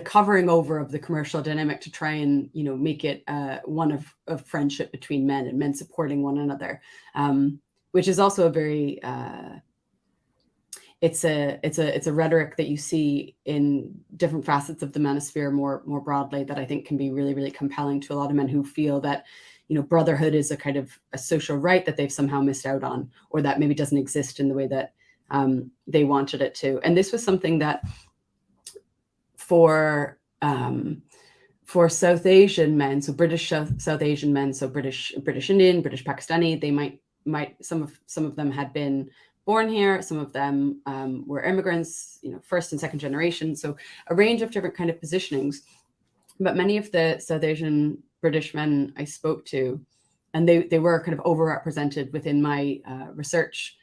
covering over of the commercial dynamic to try and make it one of friendship between men and men supporting one another, which is also a very it's a rhetoric that you see in different facets of the manosphere more broadly that I think can be really, really compelling to a lot of men who feel that brotherhood is a kind of a social right that they've somehow missed out on, or that maybe doesn't exist in the way that they wanted it to. And this was something that for South Asian men, so British South Asian men, so British Indian, British Pakistani, they might some of them had been born here, some of them were immigrants, first and second generation, so a range of different kind of positionings. But many of the South Asian British men I spoke to, and they were kind of overrepresented within my research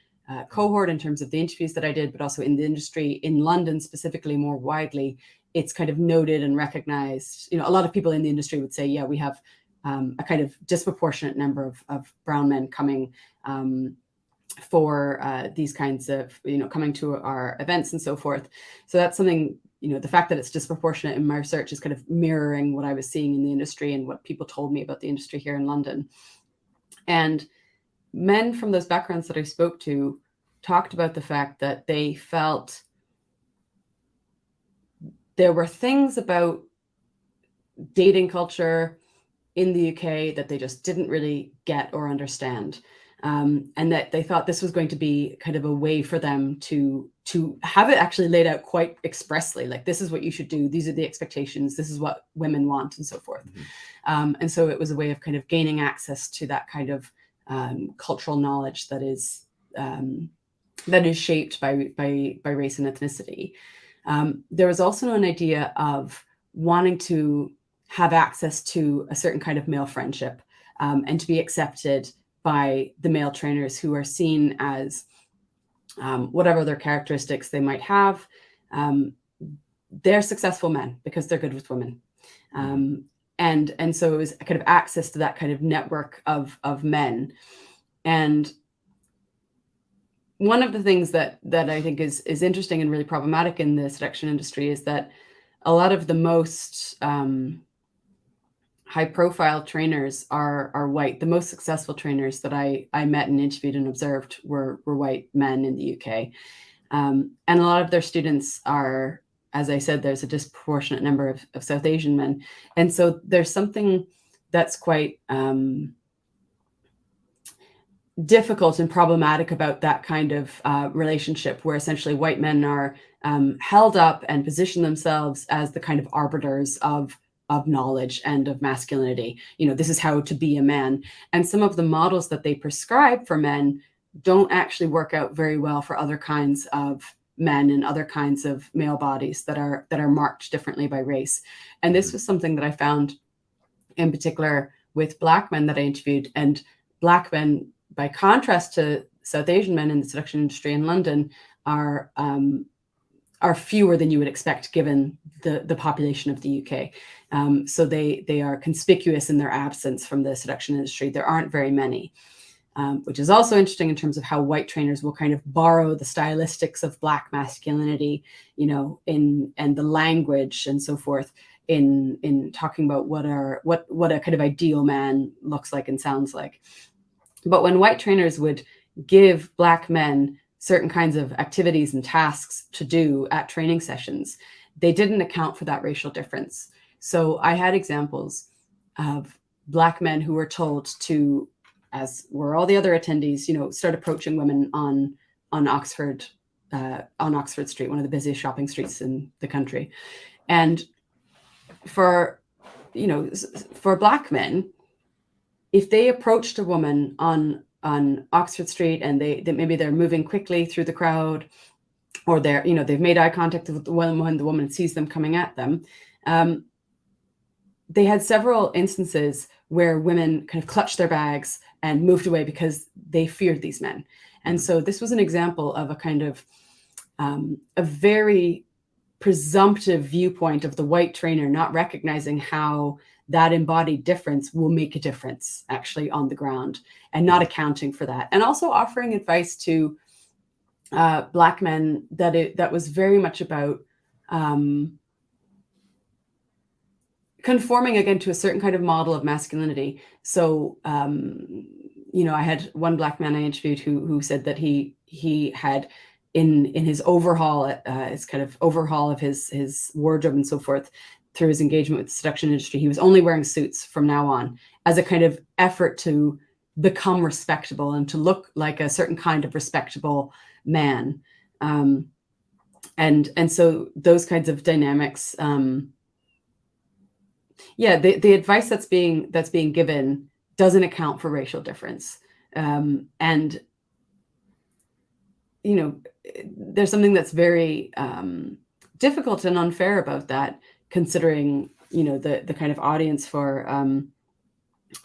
cohort in terms of the interviews that I did, but also in the industry in London specifically more widely. It's kind of noted and recognized. A lot of people in the industry would say, yeah, we have a kind of disproportionate number of brown men coming for these kinds of, coming to our events and so forth. So that's something, the fact that it's disproportionate in my research is kind of mirroring what I was seeing in the industry and what people told me about the industry here in London. And men from those backgrounds that I spoke to talked about the fact that they felt there were things about dating culture in the UK that they just didn't really get or understand. And that they thought this was going to be kind of a way for them to have it actually laid out quite expressly, like this is what you should do, these are the expectations, this is what women want, and so forth. And so it was a way of kind of gaining access to that kind of cultural knowledge that is shaped by race and ethnicity. There was also an idea of wanting to have access to a certain kind of male friendship and to be accepted by the male trainers who are seen as whatever their characteristics they might have. They're successful men because they're good with women. And so it was a kind of access to that kind of network of men. And one of the things that I think is interesting and really problematic in the seduction industry is that a lot of the most high-profile trainers are white. The most successful trainers that I met and interviewed and observed were white men in the UK. And a lot of their students are, as I said, there's a disproportionate number of South Asian men. And so there's something that's quite difficult and problematic about that kind of relationship, where essentially white men are held up and position themselves as the kind of arbiters of knowledge and of masculinity. This is how to be a man. And some of the models that they prescribe for men don't actually work out very well for other kinds of men and other kinds of male bodies that are marked differently by race. And this was something that I found in particular with Black men that I interviewed. And Black men, by contrast to South Asian men in the seduction industry in London, are fewer than you would expect given the population of the UK. So they are conspicuous in their absence from the seduction industry. There aren't very many, which is also interesting in terms of how white trainers will kind of borrow the stylistics of Black masculinity, and the language and so forth in talking about what a kind of ideal man looks like and sounds like. But when white trainers would give Black men certain kinds of activities and tasks to do at training sessions, they didn't account for that racial difference. So I had examples of Black men who were told to, as were all the other attendees, start approaching women on Oxford Street, one of the busiest shopping streets in the country. And for Black men, if they approached a woman on Oxford Street and they maybe they're moving quickly through the crowd, or they've made eye contact with the woman when the woman sees them coming at them, they had several instances where women kind of clutched their bags and moved away because they feared these men. And so this was an example of a kind of a very presumptive viewpoint of the white trainer not recognizing how that embodied difference will make a difference actually on the ground, and not accounting for that. And also offering advice to Black men that was very much about conforming again to a certain kind of model of masculinity. So, I had one Black man I interviewed who said that he had in his overhaul, his kind of overhaul of his wardrobe and so forth, through his engagement with the seduction industry, he was only wearing suits from now on as a kind of effort to become respectable and to look like a certain kind of respectable man. And so those kinds of dynamics, the advice that's being given doesn't account for racial difference. And there's something that's very difficult and unfair about that, considering the kind of audience for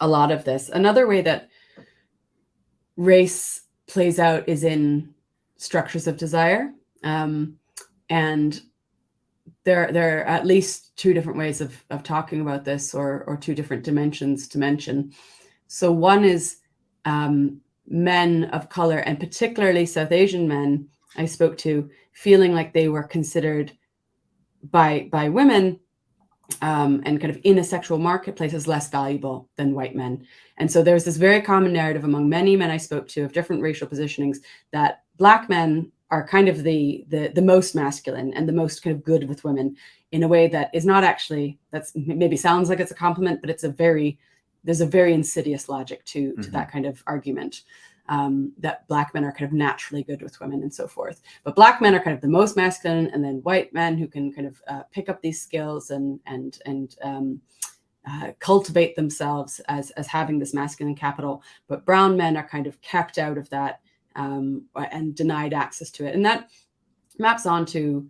a lot of this. Another way that race plays out is in structures of desire, and there are at least two different ways of talking about this, or two different dimensions to mention. So one is men of color, and particularly South Asian men I spoke to, feeling like they were considered by women and kind of in a sexual marketplace as less valuable than white men. And so there's this very common narrative among many men I spoke to of different racial positionings that Black men are kind of the most masculine and the most kind of good with women, in a way that is not actually, that's maybe sounds like it's a compliment, but there's a very insidious logic to that kind of argument. That Black men are kind of naturally good with women and so forth. But Black men are kind of the most masculine, and then white men who can kind of pick up these skills and cultivate themselves as having this masculine capital. But brown men are kind of kept out of that and denied access to it. And that maps onto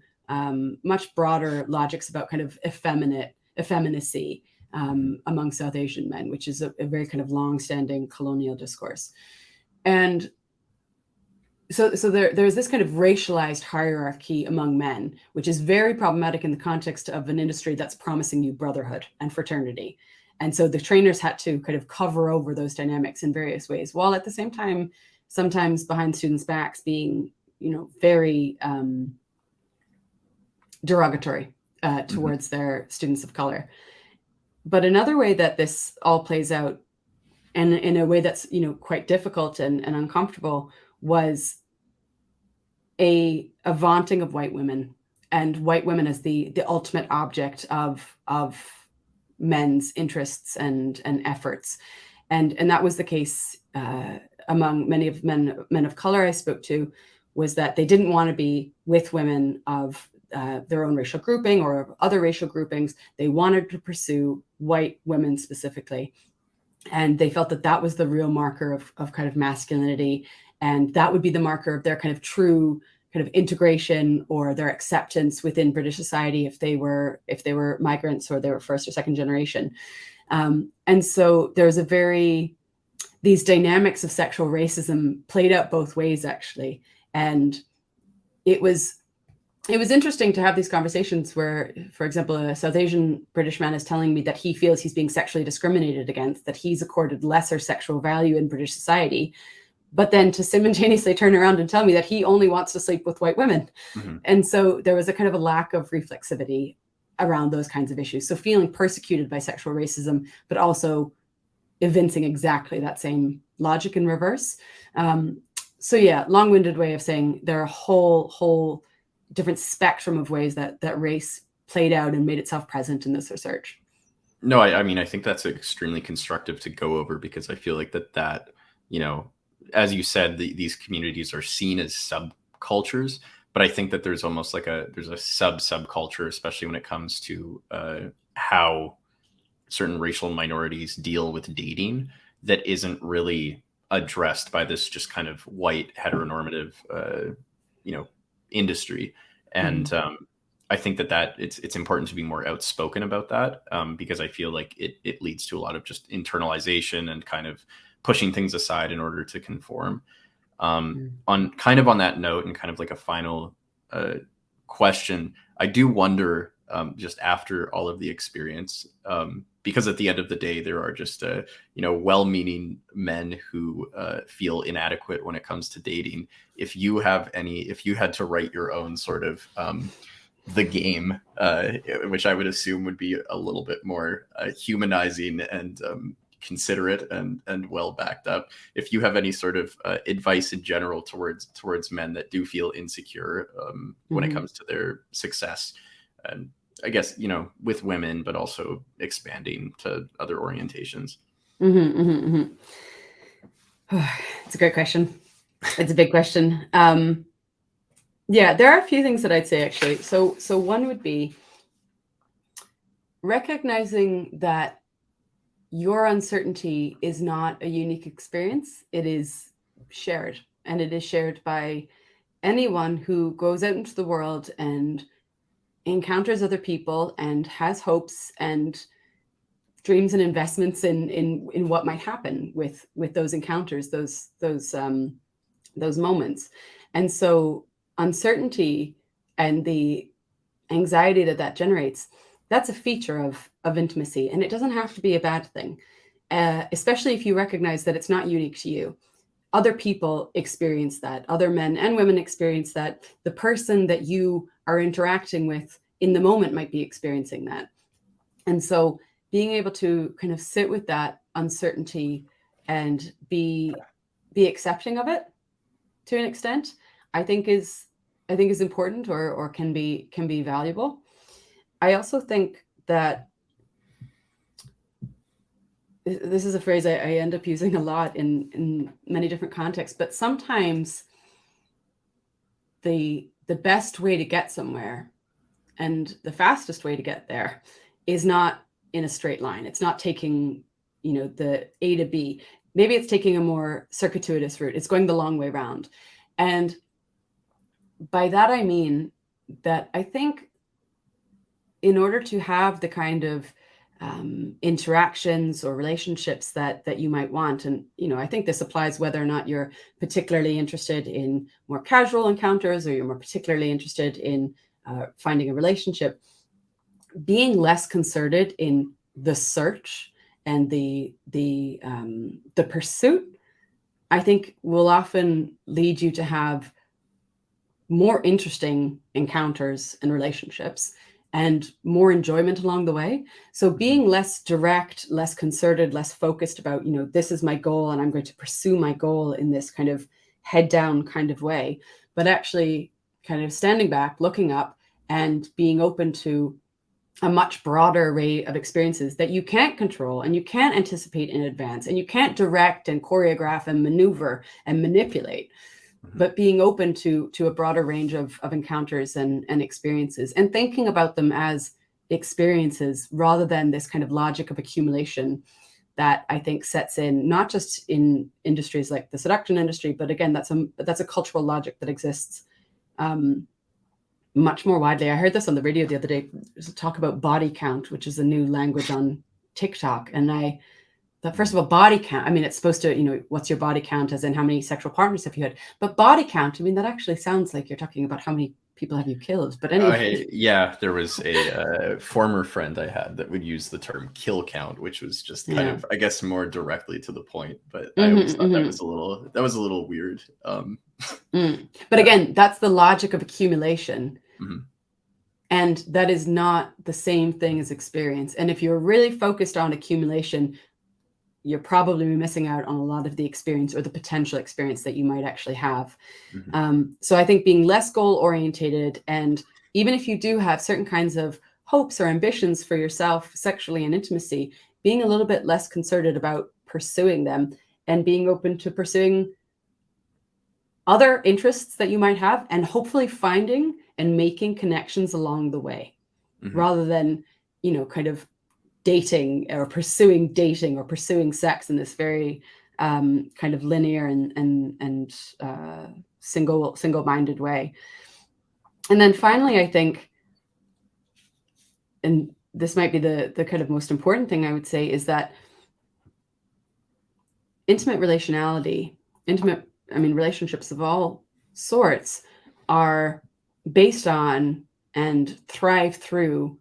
much broader logics about kind of effeminacy among South Asian men, which is a very kind of long-standing colonial discourse. And so there's this kind of racialized hierarchy among men, which is very problematic in the context of an industry that's promising you brotherhood and fraternity. And so the trainers had to kind of cover over those dynamics in various ways, while at the same time, sometimes behind students' backs being, very derogatory towards their students of color. But another way that this all plays out, and in a way that's quite difficult and uncomfortable, was a vaunting of white women, and white women as the ultimate object of men's interests and efforts, and that was the case among many of men of color I spoke to, was that they didn't want to be with women of their own racial grouping or of other racial groupings. They wanted to pursue white women specifically. And they felt that that was the real marker of kind of masculinity. And that would be the marker of their kind of true kind of integration or their acceptance within British society if they were migrants or they were first or second generation. And so there's these dynamics of sexual racism played out both ways, actually. And it was interesting to have these conversations where, for example, a South Asian British man is telling me that he feels he's being sexually discriminated against, that he's accorded lesser sexual value in British society, but then to simultaneously turn around and tell me that he only wants to sleep with white women. Mm-hmm. And so there was a kind of a lack of reflexivity around those kinds of issues. So feeling persecuted by sexual racism, but also evincing exactly that same logic in reverse. So yeah, long-winded way of saying there are a whole different spectrum of ways that race played out and made itself present in this research. No, I mean, I think that's extremely constructive to go over, because I feel like that, you know, as you said, these communities are seen as subcultures, but I think that there's almost like there's a subculture, especially when it comes to how certain racial minorities deal with dating, that isn't really addressed by this just kind of white heteronormative, industry. And I think that it's important to be more outspoken about that, because I feel like it leads to a lot of just internalization and kind of pushing things aside in order to conform. On that note, and kind of like a final question, I do wonder, just after all of the experience, because at the end of the day, there are just well-meaning men who feel inadequate when it comes to dating. If you had to write your own sort of the game, which I would assume would be a little bit more humanizing and considerate and well backed up, if you have any sort of advice in general towards men that do feel insecure when it comes to their success, and I guess, with women, but also expanding to other orientations. It's a great question. It's a big question. Yeah, there are a few things that I'd say, actually. So one would be recognizing that your uncertainty is not a unique experience. It is shared, and it is shared by anyone who goes out into the world and encounters other people and has hopes and dreams and investments in what might happen with those encounters, those moments. And so uncertainty and the anxiety that generates, that's a feature of intimacy, and it doesn't have to be a bad thing, especially if you recognize that it's not unique to you. Other people experience that. Other men and women experience that. The person that you are interacting with in the moment might be experiencing that. And so being able to kind of sit with that uncertainty and be accepting of it to an extent, I think is important, or can be valuable. I also think that this is a phrase I end up using a lot in many different contexts, but sometimes the best way to get somewhere and the fastest way to get there is not in a straight line. It's not taking, the A to B. Maybe it's taking a more circuitous route. It's going the long way around. And by that, I mean that I think in order to have the kind of interactions or relationships that you might want, and I think this applies whether or not you're particularly interested in more casual encounters or you're more particularly interested in finding a relationship, being less concerted in the search and the pursuit, I think will often lead you to have more interesting encounters and relationships and more enjoyment along the way. So being less direct, less concerted, less focused about, this is my goal and I'm going to pursue my goal in this kind of head down kind of way, but actually kind of standing back, looking up, and being open to a much broader array of experiences that you can't control and you can't anticipate in advance and you can't direct and choreograph and maneuver and manipulate, but being open to a broader range of encounters and experiences, and thinking about them as experiences rather than this kind of logic of accumulation that I think sets in, not just in industries like the seduction industry, but again, that's a cultural logic that exists much more widely. I heard this on the radio the other day, talk about body count, which is a new language on TikTok. And I first of all, body count. I mean, it's supposed to, what's your body count, as in how many sexual partners have you had? But body count, I mean, that actually sounds like you're talking about how many people have you killed. But anyway. Yeah, there was a former friend I had that would use the term kill count, which was just kind of, I guess, more directly to the point. But I always thought that was a little weird. But again, that's the logic of accumulation. And that is not the same thing as experience. And if you're really focused on accumulation, you're probably missing out on a lot of the experience or the potential experience that you might actually have. So I think being less goal orientated, and even if you do have certain kinds of hopes or ambitions for yourself sexually and intimacy, being a little bit less concerted about pursuing them and being open to pursuing other interests that you might have, and hopefully finding and making connections along the way, rather than, kind of dating or pursuing sex in this very kind of linear and single-minded way. And then finally, I think, and this might be the kind of most important thing I would say, is that relationships of all sorts are based on and thrive through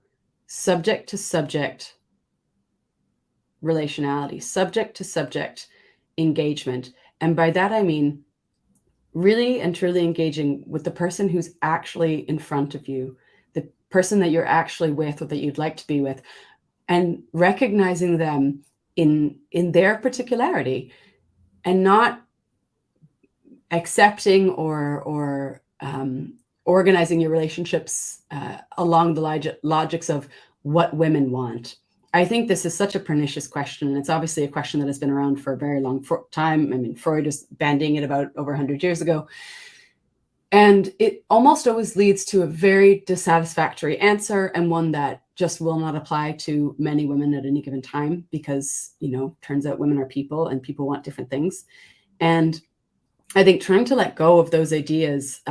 subject to subject relationality, subject to subject engagement. And by that, I mean really and truly engaging with the person who's actually in front of you, the person that you're actually with or that you'd like to be with, and recognizing them in their particularity, and not accepting or organizing your relationships along the logics of what women want. I think this is such a pernicious question, and it's obviously a question that has been around for a very long time. I mean, Freud was bandying it about over 100 years ago. And it almost always leads to a very dissatisfactory answer, and one that just will not apply to many women at any given time, because, turns out women are people and people want different things. And I think trying to let go of those ideas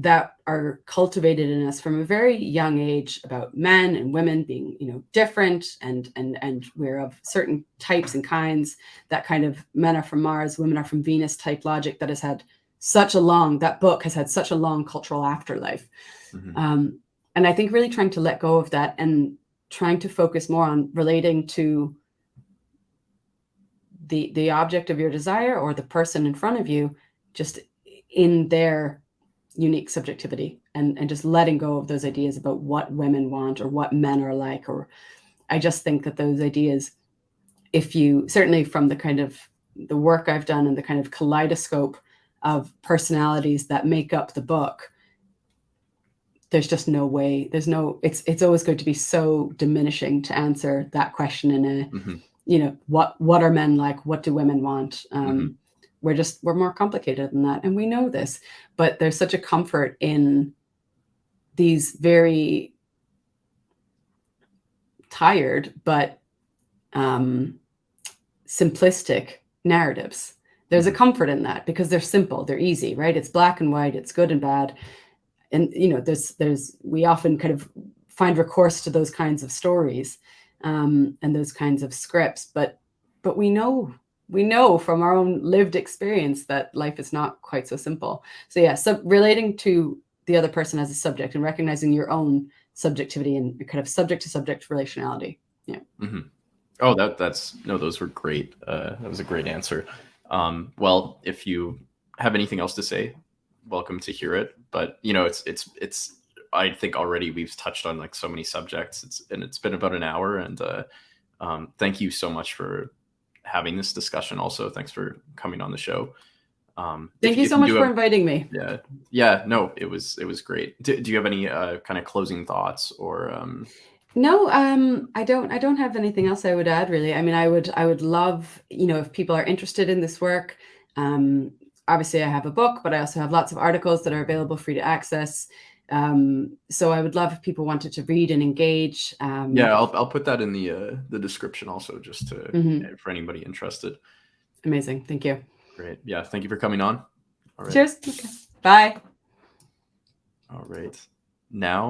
that are cultivated in us from a very young age about men and women being, different, and we're of certain types and kinds, that kind of men are from Mars, women are from Venus type logic that has had that book has had such a long cultural afterlife. And I think really trying to let go of that and trying to focus more on relating to the object of your desire or the person in front of you, just in their unique subjectivity, and just letting go of those ideas about what women want or what men are like. Or I just think that those ideas, if you, certainly from the kind of the work I've done and the kind of kaleidoscope of personalities that make up the book, there's just no way, it's always going to be so diminishing to answer that question in a, what are men like? What do women want? We're more complicated than that. And we know this, but there's such a comfort in these very tired, but simplistic narratives. There's a comfort in that because they're simple, they're easy, right? It's black and white, it's good and bad. And, we often kind of find recourse to those kinds of stories and those kinds of scripts, but we know from our own lived experience that life is not quite so simple. So yeah, so relating to the other person as a subject and recognizing your own subjectivity and kind of subject to subject relationality. Yeah. Oh, those were great. That was a great answer. Well, if you have anything else to say, welcome to hear it. But it's I think already we've touched on like so many subjects. It's been about an hour, and thank you so much for having this discussion. Also, thanks for coming on the show. Thank you so much for inviting me. Yeah. No, it was great. Do you have any kind of closing thoughts or? No, I don't have anything else I would add, really. I mean, I would love, if people are interested in this work. Obviously, I have a book, but I also have lots of articles that are available for you to access. So I would love if people wanted to read and engage. Yeah, I'll put that in the description also, just to for anybody interested. Amazing, thank you. Great, yeah, thank you for coming on. All right. Cheers. Okay. Bye. All right, now.